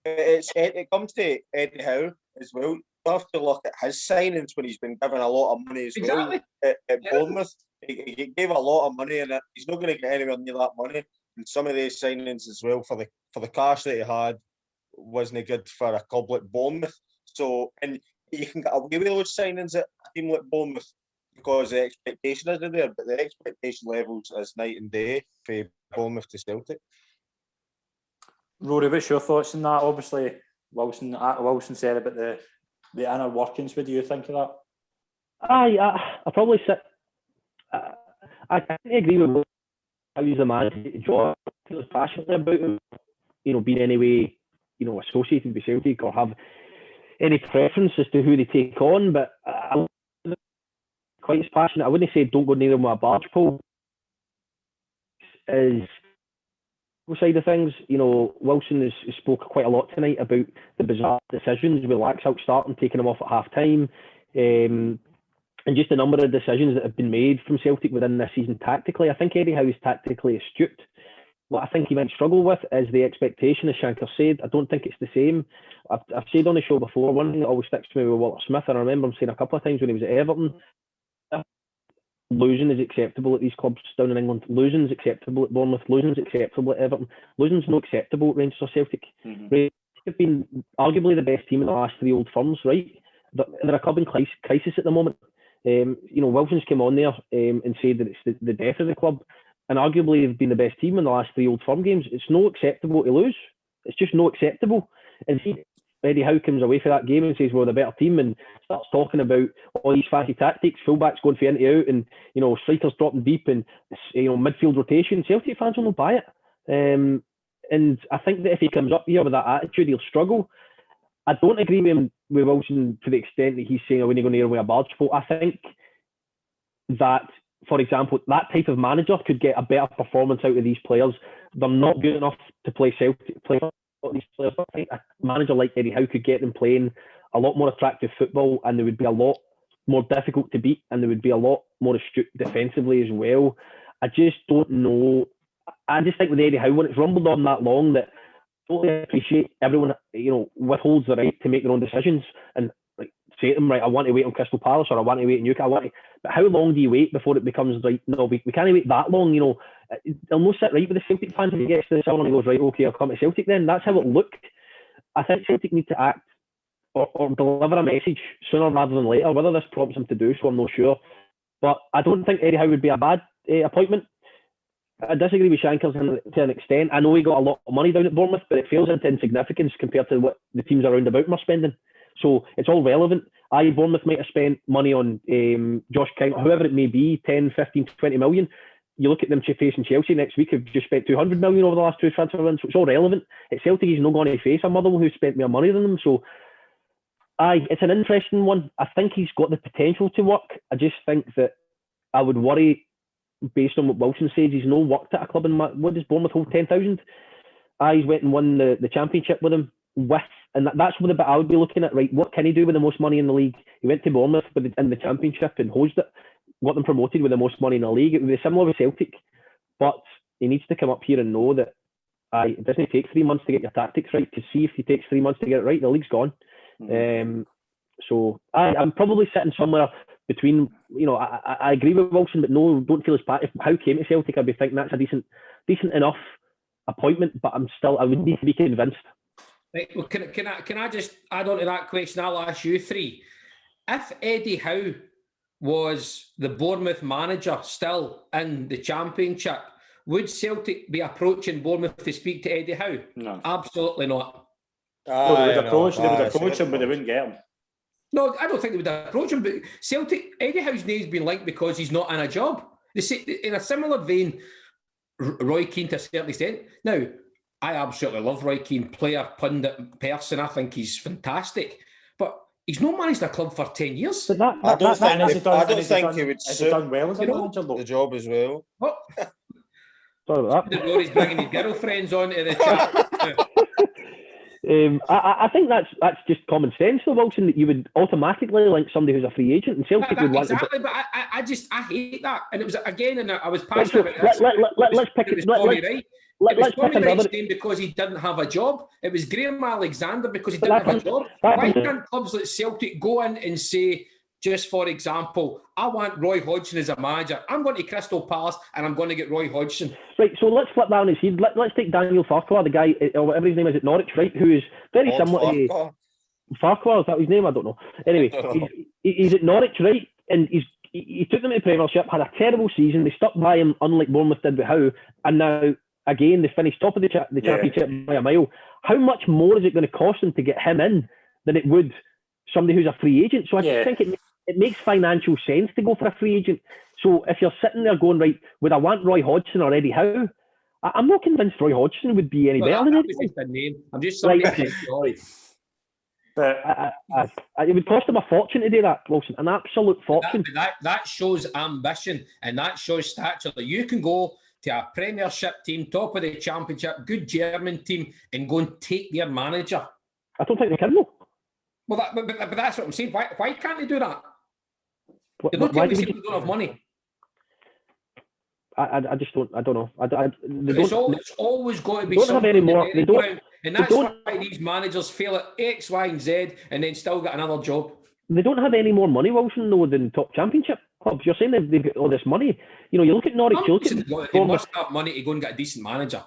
It comes to Eddie Howe as well. You have to look at his signings when he's been given a lot of money as well. At Bournemouth, he gave a lot of money and he's not going to get anywhere near that money. and some of these signings as well for the cash that he had wasn't good for a club like Bournemouth. So, and you can get away with those signings at a team like Bournemouth because the expectation isn't there, but the expectation levels is night and day for Bournemouth to Celtic. Rory, what's your thoughts on that? Obviously, Wilson said about the inner workings. What do you think of that? I probably sit. I agree with how he's a manager. Joe feels passionately about him, being any way, associated with Celtic or have any preference as to who they take on. But I'm quite as passionate. I wouldn't say don't go near him with a barge pole. Is side of things, Wilson has spoke quite a lot tonight about the bizarre decisions with Laxalt starting, taking him off at half time, and just a number of decisions that have been made from Celtic within this season tactically. I think Eddie Howe is tactically astute. What I think he might struggle with is the expectation, as Shankers said. I don't think it's the same. I've said on the show before, one thing that always sticks to me with Walter Smith, and I remember him saying a couple of times when he was at Everton, losing is acceptable at these clubs down in England. Losing is acceptable at Bournemouth. Losing is acceptable at Everton. Losing is not acceptable at Rangers or Celtic. Rangers have been arguably the best team in the last three old firms, right? They're a club in crisis at the moment. Wilson's came on there and said that it's the death of the club, and arguably they've been the best team in the last three old firm games. It's not acceptable to lose. It's just not acceptable. And see, Eddie Howe comes away for that game and says, we're the better team, and starts talking about all these fancy tactics, fullbacks going for into out, and strikers dropping deep, and midfield rotation. Celtic fans will not buy it. And I think that if he comes up here with that attitude, he'll struggle. I don't agree with Wilson to the extent that he's saying, I wouldn't go near with a barge pole. I think that, for example, that type of manager could get a better performance out of these players. They're not good enough to play Celtic, play these players. I think a manager like Eddie Howe could get them playing a lot more attractive football, and they would be a lot more difficult to beat, and they would be a lot more astute defensively as well. I just don't know. I just think with Eddie Howe, when it's rumbled on that long, that I totally appreciate everyone, withholds the right to make their own decisions and say to them, right, I want to wait on Crystal Palace, or I want to wait in Newcastle. But how long do you wait before it becomes like, no, we can't wait that long, They'll not sit right with the Celtic fans if he gets to the summer and he goes, right, okay, I'll come to Celtic then. That's how it looked. I think Celtic need to act or deliver a message sooner rather than later. Whether this prompts him to do so, I'm not sure. But I don't think Eddie Howe would be a bad appointment. I disagree with Shankers to an extent. I know he got a lot of money down at Bournemouth, but it fails into insignificance compared to what the teams around about him are spending. So it's all relevant. Bournemouth might have spent money on Josh King, whoever it may be, 10, 15, 20 million. You look at them facing Chelsea next week, have just spent 200 million over the last two transfer runs, so it's all relevant. At Celtic, he's not going to face a Motherwell who spent more money than them. So, it's an interesting one. I think he's got the potential to work. I just think that I would worry, based on what Wilson says, he's no worked at a club in, what does Bournemouth hold, 10,000? He's went and won the championship with him. And that's what the bit I would be looking at, right? What can he do with the most money in the league? He went to Bournemouth in the championship and hosed it, got them promoted with the most money in the league. It would be similar with Celtic, but he needs to come up here and know that it doesn't take 3 months to get your tactics right. To see if he takes 3 months to get it right, the league's gone. So I'm probably sitting somewhere between, I agree with Wilson, but no, don't feel as bad. If Howe came to Celtic, I'd be thinking that's a decent enough appointment, but I would need to be convinced. Right, well, can I just add on to that question? I'll ask you three. If Eddie Howe was the Bournemouth manager still in the Championship, would Celtic be approaching Bournemouth to speak to Eddie Howe? No. Absolutely not. They would approach him, but they wouldn't get him. No, I don't think they would approach him, but Celtic, Eddie Howe's name's been linked because he's not in a job. They say, in a similar vein, Roy Keane to a certain extent. Now, I absolutely love Roy Keane, player, pundit, person. I think he's fantastic. But he's not managed a club for 10 years. I don't think he would suit done well as a manager, the job as well. What? Sorry about that. Rory's bringing his girlfriends onto the chat. I think that's just common sense, though, Wilson, that you would automatically link somebody who's a free agent, and Celtic would want exactly, but I hate that. And it was, again, and I was passionate about this. Let's pick it. Let's pick another name because he didn't have a job. It was Graham Alexander because he didn't have a job. Why can't clubs like Celtic go in and say, just for example, I want Roy Hodgson as a manager. I'm going to Crystal Palace and I'm going to get Roy Hodgson. Right, so let's flip that on its head. Let's take Daniel Farquhar, the guy, or whatever his name is at Norwich, right, who is very similar to... Farquhar, is that his name? I don't know. Anyway, he's at Norwich, right, and he took them to the Premiership, had a terrible season. They stuck by him, unlike Bournemouth did with Howe, and now, again, they finished top of the Championship by a mile. How much more is it going to cost them to get him in than it would somebody who's a free agent? So I just think it makes financial sense to go for a free agent. So if you're sitting there going, right, would I want Roy Hodgson or Eddie Howe? I'm not convinced Roy Hodgson would be any better than Eddie Howe. I'm just sorry. But it would cost them a fortune to do that, Wilson, an absolute fortune. That shows ambition and that shows stature. That you can go to a Premiership team, top of the Championship, good German team, and go and take their manager. I don't think they can, though. Well, but that's what I'm saying. Why can't they do that? They Why don't have money. I just don't. I don't know. It's always got to be. Don't have any more. They don't. And that's why these managers fail at X, Y, and Z, and then still get another job. They don't have any more money, Wilson, though, than top Championship clubs. You're saying they've got all this money. You know, you look at Norwich. They must have money to go and get a decent manager.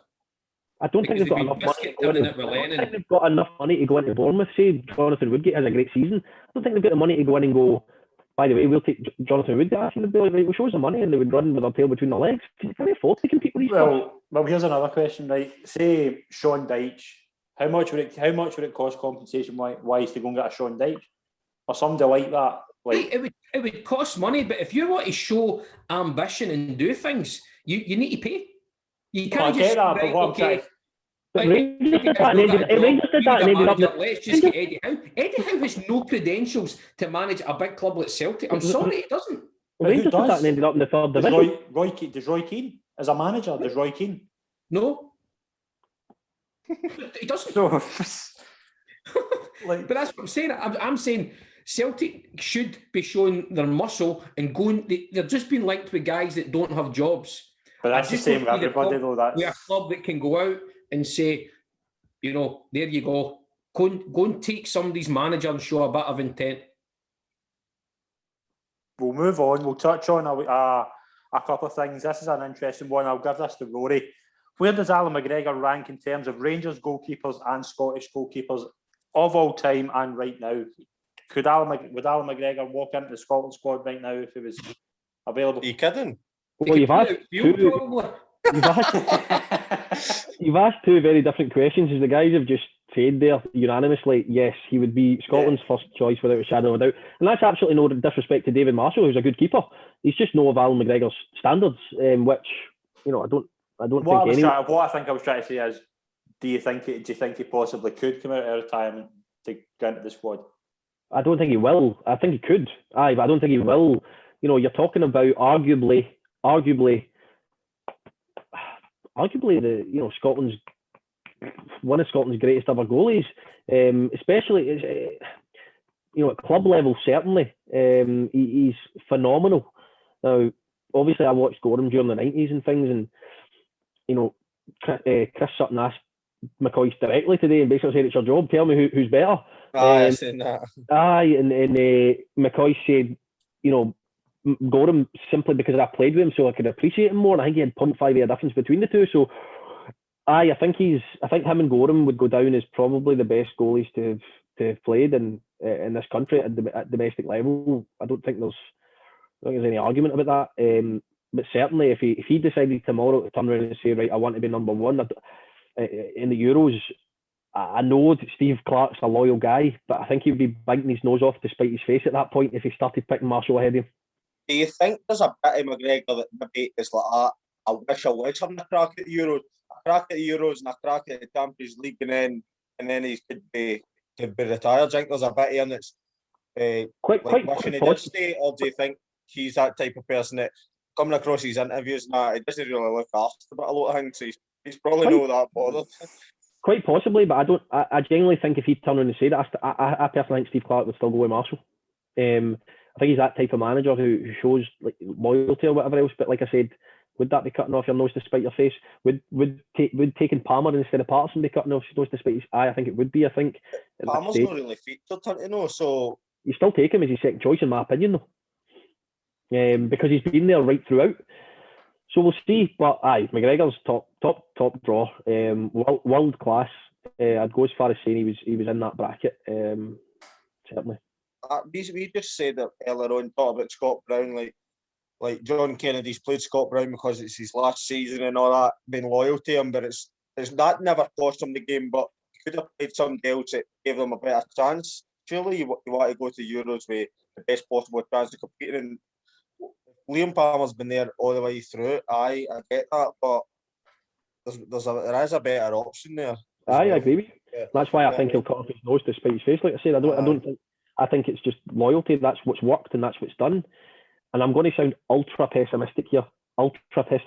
I don't think they've got enough money. I don't think they've got enough money to go into Bournemouth. Say Jonathan Woodgate has a great season. I don't think they've got the money to go in and go, by the way, we'll take Jonathan Woodgate. I think they'd be like, we'll show us the money, and they would run with their tail between their legs. Can they afford to compete with these clubs? Well, here's another question, right? Say Sean Dyche. How much would it cost compensation wise to go and get a Sean Dyche or somebody like that? Like it would cost money, but if you want to show ambition and do things, you need to pay. You can't just but what I'm saying. Rangers did that and ended up. Let's just get Eddie Howe. Eddie Howe has no credentials to manage a big club like Celtic. I'm sorry, he doesn't. Rangers did that and ended up in the third division. Does Roy Keane as a manager? Does Roy Keane? No. He doesn't. But that's what I'm saying. I'm saying Celtic should be showing their muscle and going. They're just being linked with guys that don't have jobs. But that's the same with everybody, though. We're a club that can go out and say, you know, there you go. Go and take somebody's manager and show a bit of intent. We'll move on. We'll touch on a couple of things. This is an interesting one. I'll give this to Rory. Where does Alan McGregor rank in terms of Rangers goalkeepers and Scottish goalkeepers of all time and right now? Would Alan McGregor walk into the Scotland squad right now if he was available? Are you kidding? Well, you've asked two very different questions. As the guys have just said there unanimously, yes, he would be Scotland's first choice without a shadow of a doubt. And that's absolutely no disrespect to David Marshall, who's a good keeper. He's just no of Alan McGregor's standards, which, you know, I don't what I think I was trying to say is, do you think he possibly could come out of retirement to get into the squad? I don't think he will. I think he could. But I don't think he will. You know, you're talking about arguably the Scotland's one of Scotland's greatest ever goalies, especially at club level. Certainly, he's phenomenal. Now, obviously, I watched Gorham during the 90s and things, and Chris Sutton asked McCoy directly today and basically said, "It's your job. Tell me who's better." I seen that. And McCoy said, Gorham simply because I played with him, so I could appreciate him more. And I think he had 0.5 year difference between the two. So, I think him and Gorham would go down as probably the best goalies to have played in this country at domestic level. I don't think there's any argument about that. But certainly, if he decided tomorrow to turn around and say, right, I want to be number one in the Euros, I know that Steve Clarke's a loyal guy, but I think he'd be biting his nose off to spite his face at that point if he started picking Marshall ahead of him. Do you think there's a bit of McGregor that maybe is like, I wish I was having a crack at the Euros, and a crack at the Champions League, and then he could be retired? Do you think there's a bit of him that's quite wishing he did stay, or do you think he's that type of person that coming across his interviews and that, he doesn't really look after about a lot of things, so he's probably not that bothered? Quite possibly, but I genuinely think if he'd turn around and say that, I personally think Steve Clarke would still go with Marshall. I think he's that type of manager who shows like loyalty or whatever else. But like I said, would that be cutting off your nose to spite your face? Would taking Palmer instead of Patterson be cutting off your nose to spite his eye? I think it would be. I think Palmer's not really featured, so you still take him as your second choice, in my opinion, though, because he's been there right throughout. So we'll see. But aye, McGregor's top draw, world class. I'd go as far as saying he was in that bracket. Certainly. We just said that earlier on, talked about Scott Brown, like John Kennedy's played Scott Brown because it's his last season and all that, being loyal to him, but it's that never cost him the game, but he could have played somebody else that gave them a better chance. Surely you want to go to Euros with the best possible chance of competing. And Liam Palmer's been there all the way through it. I get that, but there is a better option there. I agree with you. Yeah. That's why I think he'll cut off his nose to spite his face. Like I said, I think it's just loyalty. That's what's worked and that's what's done. And I'm going to sound ultra pessimistic here. But if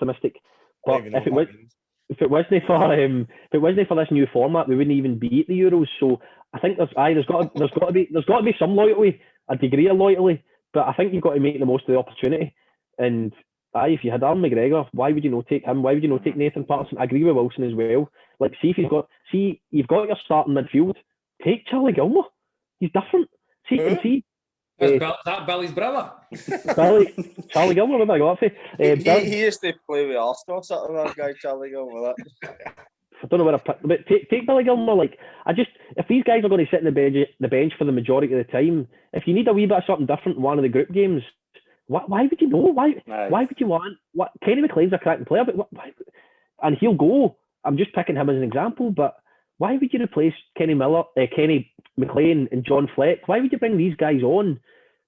it wasn't for this new format, we wouldn't even be at the Euros. So I think there's got to be some loyalty, a degree of loyalty. But I think you've got to make the most of the opportunity. And if you had Alan McGregor, why would you not take him? Why would you not take Nathan Patterson? I agree with Wilson as well. Like, you've got your starting midfield. Take Charlie Gilmour. He's different. Is that Billy's brother? Charlie Gilmour, what have I got for? He used to play with Arsenal, something that guy, Charlie Gilmour. I don't know where I picked, but take Billy Gilmour. Like, if these guys are going to sit in the bench for the majority of the time, if you need a wee bit of something different in one of the group games, why would you know? Why would you want? Kenny McLean's a cracking player, but and he'll go. I'm just picking him as an example, but why would you replace Kenny McLean and John Fleck? Why would you bring these guys on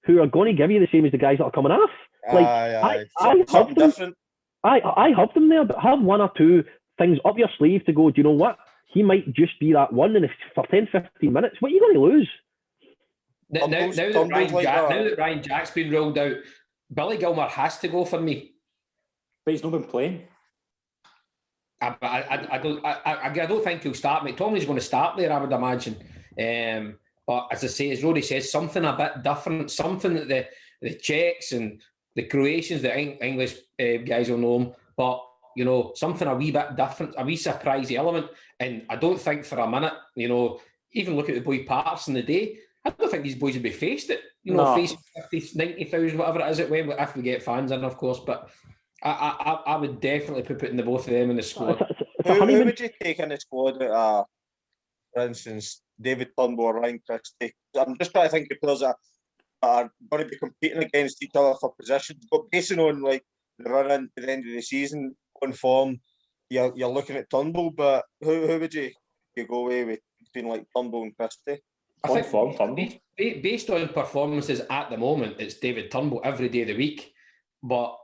who are going to give you the same as the guys that are coming off? Like, I help them there, but have one or two things up your sleeve to go, do you know what? He might just be that one, and if for 10, 15 minutes, what are you going to lose? Now that Ryan Jack's been ruled out, Billy Gilmour has to go for me. But he's not been playing. I don't think he'll start. McTominay's going to start there, I would imagine. But as I say, as Rory says, something a bit different, something that the Czechs and the Croatians, the English guys will know him, but something a wee bit different, a wee surprise element. And I don't think for a minute, even look at the boy Patterson the day, I don't think these boys would be faced it. Facing 50, 90,000, whatever it is at Wembley, if we get fans in, of course. But I would definitely be putting the both of them in the squad. Who would you take in the squad at, for instance, David Turnbull or Ryan Christie? I'm just trying to think of players that are going to be competing against each other for positions. But basing on like the run into the end of the season on form, you're looking at Turnbull. But who would you go away with between like Turnbull and Christie? I think based on performances at the moment, it's David Turnbull every day of the week. But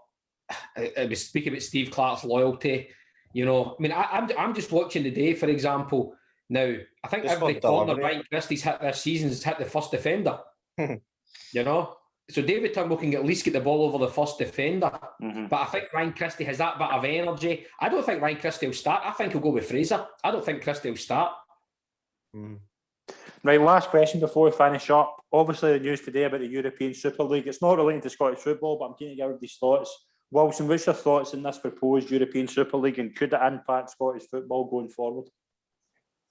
I was speaking about Steve Clarke's loyalty. I'm just watching today, for example. Now, I think every corner Ryan Christie's hit this season has hit the first defender. So David Turnbull can at least get the ball over the first defender. Mm-hmm. But I think Ryan Christie has that bit of energy. I don't think Ryan Christie will start. I think he'll go with Fraser. I don't think Christie will start. Mm. Right, last question before we finish up. Obviously, the news today about the European Super League. It's not related to Scottish football, but I'm keen to get everybody's thoughts. Wilson, what's your thoughts on this proposed European Super League, and could it impact Scottish football going forward?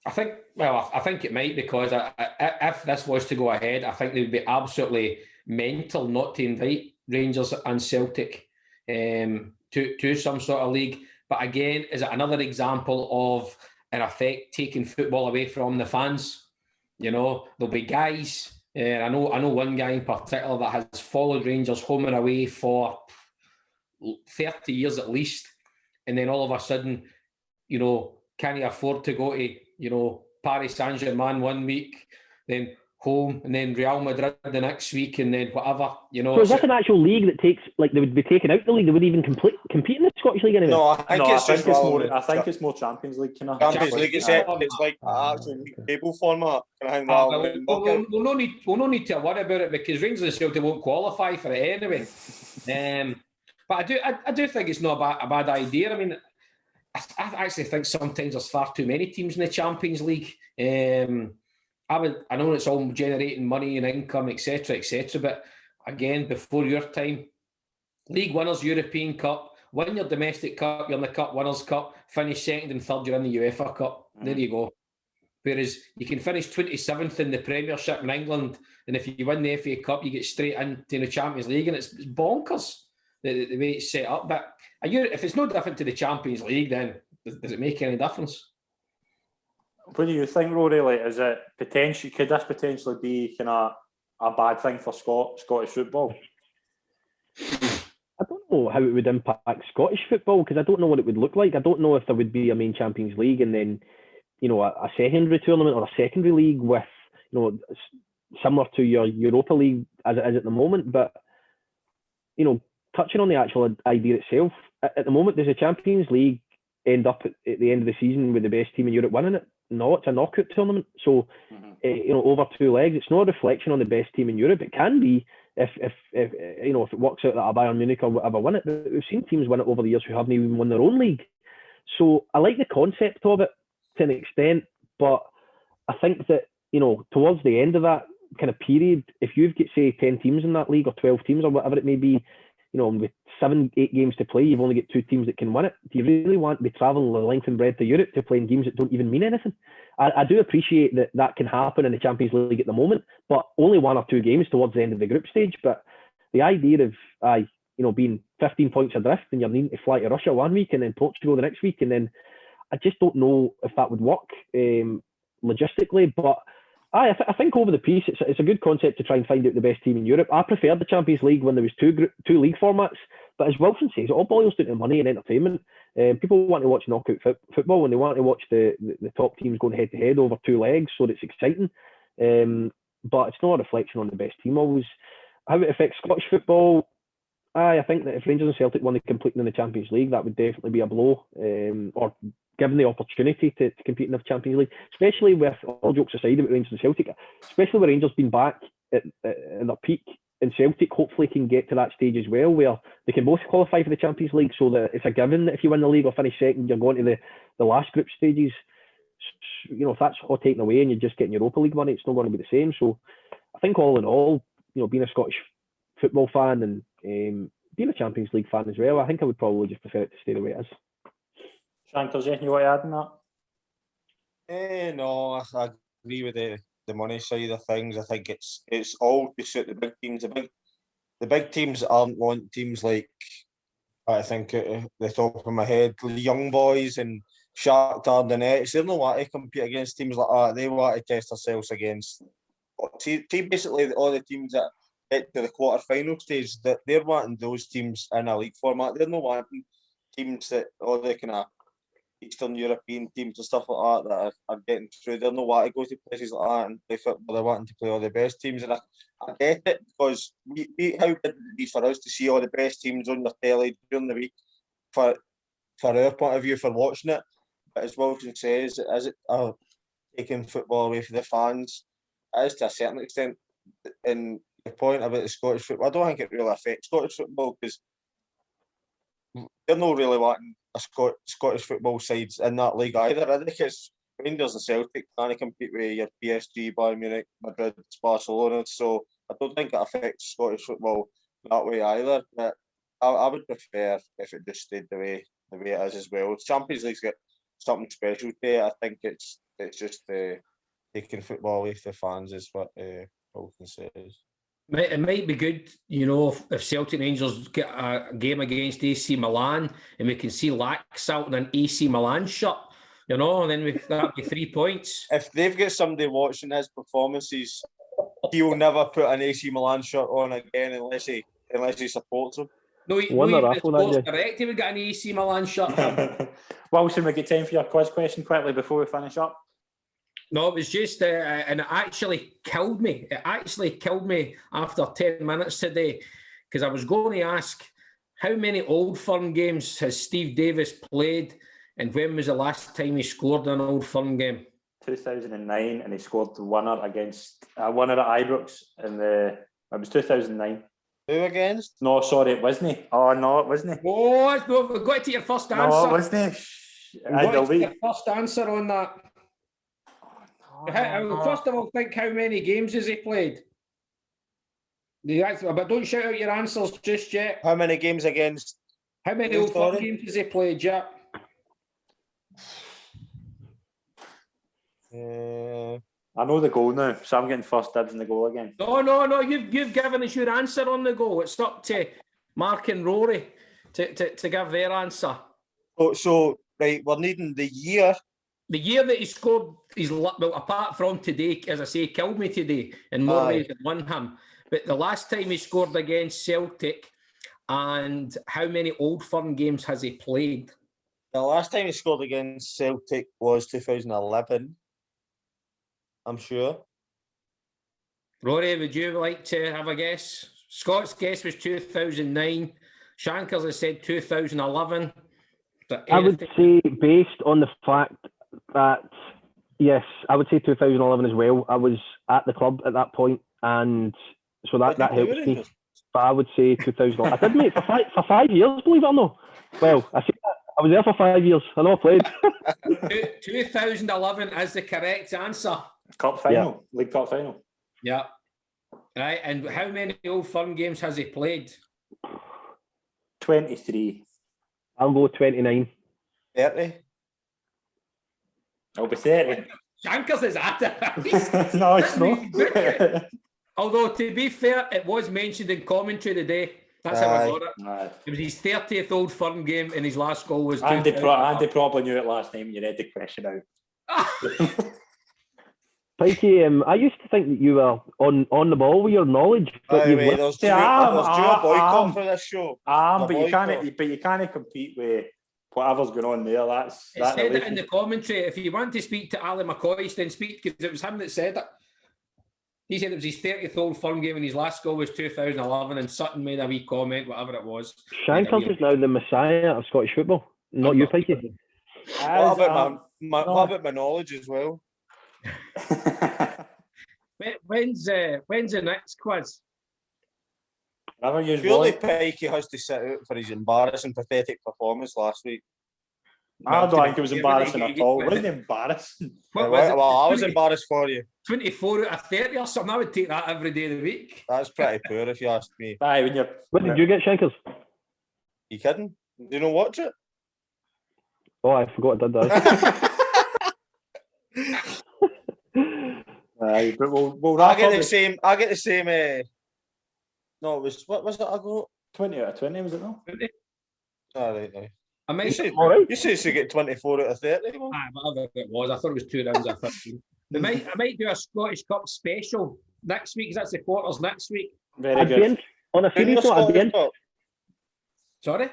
I think it might, because if this was to go ahead, I think they would be absolutely mental not to invite Rangers and Celtic to some sort of league. But again, is it another example of, in effect, taking football away from the fans? There'll be guys, I know one guy in particular that has followed Rangers home and away for 30 years at least, and then all of a sudden, can he afford to go to, Paris Saint-Germain one week, then home, and then Real Madrid the next week, and then whatever, So is this an actual league that takes, like, they would be taken out the league? They would even compete in the Scottish League anyway? No, I think it's more Champions League. Champions League, it's like an actual league table format. We'll no need to worry about it, because Rangers and Celtic won't qualify for it anyway. But I do think it's not a bad idea. I mean, I actually think sometimes there's far too many teams in the Champions League. I know it's all generating money and income, etc., but again, before your time, league winners, European Cup, win your domestic cup, you're in the Cup Winners' Cup, finish second and third, you're in the UEFA Cup. There you go. Whereas you can finish 27th in the Premiership in England, and if you win the FA Cup, you get straight into the Champions League, and it's bonkers the way it's set up. But if it's no different to the Champions League, then does it make any difference? What do you think, Rory? Like, could this potentially be kind of a bad thing for Scottish football? I don't know how it would impact Scottish football, because I don't know what it would look like. I don't know if there would be a main Champions League and then, a secondary tournament or a secondary league with, similar to your Europa League as it is at the moment. But, touching on the actual idea itself, at the moment, does the Champions League end up at the end of the season with the best team in Europe winning it? No, it's a knockout tournament. So, over 2 legs, it's not a reflection on the best team in Europe. It can be if it works out that a Bayern Munich or whatever win it. But we've seen teams win it over the years who haven't even won their own league. So I like the concept of it to an extent, but I think that, towards the end of that kind of period, if you've got, say, 10 teams in that league or 12 teams or whatever it may be, with 7-8 games to play, you've only got 2 teams that can win it. Do you really want to be travelling the length and breadth of Europe to play in games that don't even mean anything? I do appreciate that can happen in the Champions League at the moment, but only 1 or 2 games towards the end of the group stage. But the idea of being 15 points adrift and you're needing to fly to Russia one week and then Portugal the next week, and then I just don't know if that would work logistically. But I think over the piece, it's a good concept to try and find out the best team in Europe. I preferred the Champions League when there was two league formats, but as Wilson says, it all boils down to money and entertainment. People want to watch knockout football, and they want to watch the top teams going head to head over 2 legs, so it's exciting. But it's not a reflection on the best team always. How it affects Scottish football, I think that if Rangers and Celtic won the completing in the Champions League, that would definitely be a blow, or given the opportunity to compete in the Champions League, especially with, all jokes aside about Rangers and Celtic, especially with Rangers being back at their peak, and Celtic hopefully can get to that stage as well, where they can both qualify for the Champions League, so that it's a given that if you win the league or finish second, you're going to the last group stages. If that's all taken away and you're just getting Europa League money, it's not going to be the same. So I think all in all, being a Scottish football fan and being a Champions League fan as well, I think I would probably just prefer it to stay the way it is. Shankers, anything you want to add on that? No, I agree with the money side of things. I think it's all to suit the big teams. The big teams aren't want teams like, I think at the top of my head, the young boys and Shakhtar Donetsk. They don't want to compete against teams like that. They want to test themselves against basically all the teams that get to the quarter-final stage. That they're wanting those teams in a league format. They're not wanting teams that all the kind of Eastern European teams and stuff like that are getting through. They're not wanting to go to places like that and play football. They're wanting to play all the best teams, and I get it, because how good would it be for us to see all the best teams on the telly during the week for our point of view for watching it. But as Wilson says, is it taking football away from the fans? It is to a certain extent. And the point about the Scottish football, I don't think it really affects Scottish football, because they're not really wanting a Scottish football sides in that league either. I think it's Rangers and Celtic trying to compete with your PSG, Bayern Munich, Madrid, Barcelona. So I don't think it affects Scottish football that way either. But I would prefer if it just stayed the way it is as well. Champions League's got something special to it. I think it's just taking football away from the fans is what Wilson says. It might be good, if Celtic Rangers get a game against AC Milan and we can see Lax out in an AC Milan shirt, and then that'd be 3 points. If they've got somebody watching his performances, he'll never put an AC Milan shirt on again unless he supports him. No, even the Sports Direct, he would get an AC Milan shirt. Wilson, we get time for your quiz question quickly before we finish up. No, it was just, and it actually killed me. It actually killed me after 10 minutes today, because I was going to ask, how many Old Firm games has Steve Davis played, and when was the last time he scored an Old Firm game? 2009, and he scored the winner against at Ibrox it was 2009. Who against? No, sorry, it wasn't. Oh no, it wasn't. Oh, we've got to take your first answer. No, it wasn't. We've got to take your first answer on that. First of all, think how many games has he played? But don't shout out your answers just yet. How many games against? How many Old Firm games has he played, yeah? I know the goal now, so I'm getting first dibs in the goal again. No. You've given us your answer on the goal. It's up to Mark and Rory to give their answer. So right, we're needing the year. The year that he scored, well, apart from today, as I say, killed me today, and more ways than won him. But the last time he scored against Celtic, and how many Old Firm games has he played? The last time he scored against Celtic was 2011. I'm sure. Rory, would you like to have a guess? Scott's guess was 2009. Shankers has said 2011. I would say, based on the fact that, yes, I would say 2011 as well. I was at the club at that point, and so that helps me. But I would say 2011. I did, mate, for 5 years, believe it or not. Well, I was there for 5 years. I know I played. 2011 is the correct answer. Cup final, League Cup final. Yeah. Right, and how many Old Firm games has he played? 23. I'll go 29. 30. I'll be 30. Shankers is at it. No, it's not. Although, to be fair, it was mentioned in commentary today. That's how I got it. Aye. It was his 30th Old Firm game, and his last goal was... Andy probably knew it last name. You read the question out. Pikey, I used to think that you were on the ball with your knowledge. But There's due a boycott for this show. But you can't compete with whatever's going on there. It said it in the commentary. If you want to speak to Ali McCoy, then speak, because it was him that said it. He said it was his 30th Old Firm game, and his last goal was 2011, and Sutton made a wee comment, whatever it was. Shankers is now the messiah of Scottish football, not you, Pikey. What about my knowledge as well? When's the next quiz? Surely Pikey has to sit out for his embarrassing, pathetic performance last week. I don't think it was embarrassing at all. It wasn't embarrassing. What Well, was it? I was embarrassed for you. 24 out of 30 or something. I would take that every day of the week. That's pretty poor if you ask me. Aye, What did you get, Shankers? You kidding? Do you not watch it? Oh, I forgot I did that. Aye, but we'll I get the same. No, it was, what was it I got? 20 out of 20, was it not? All right, now. I might, You said to get 24 out of 30. Well. whatever it was. I thought it was 2 rounds of 15. I might do a Scottish Cup special next week, because that's the quarters next week. Very good. On a serious note, at the end. Sorry?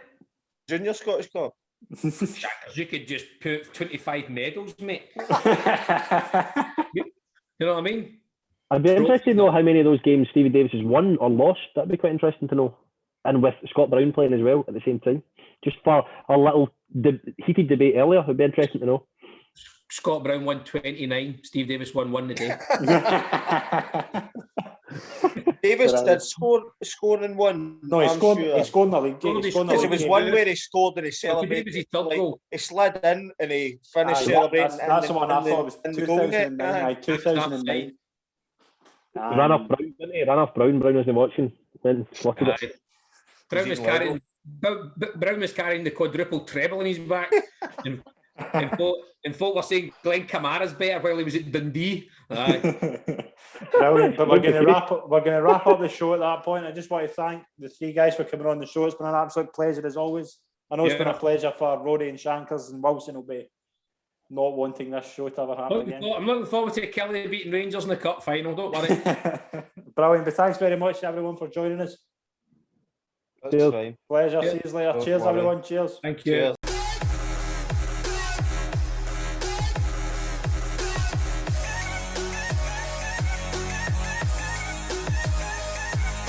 Junior Scottish Cup. Shankers, you could just put 25 medals, mate. You know what I mean? I'd be interested to know how many of those games Stevie Davis has won or lost. That'd be quite interesting to know. And with Scott Brown playing as well at the same time. Just for a little heated debate earlier, it'd be interesting to know. Scott Brown won 29. Steve Davis won 1 today. Davis did score in one. No, he scored in the league. Because it was one where he scored and he celebrated. He slid in and he finished celebrating. That's the one I thought was 2009. 2009. Ran off Brown, didn't he? Ran off Brown. Brown wasn't watching. Then slotted it. Brown was carrying the quadruple treble in his back. and folk were saying Glenn Kamara's better while he was at Dundee. Brilliant. But we're going to wrap up the show at that point. I just want to thank the 3 guys for coming on the show. It's been an absolute pleasure as always. I know it's been a pleasure for Rory and Shankers, and Wilson will be not wanting this show to ever happen again. I'm looking forward to Kelly beating Rangers in the cup final. Don't worry. Brilliant. But thanks very much to everyone for joining us. That's fine. Pleasure. See you later. Cheers, everyone. Cheers. Thank you. Cheers.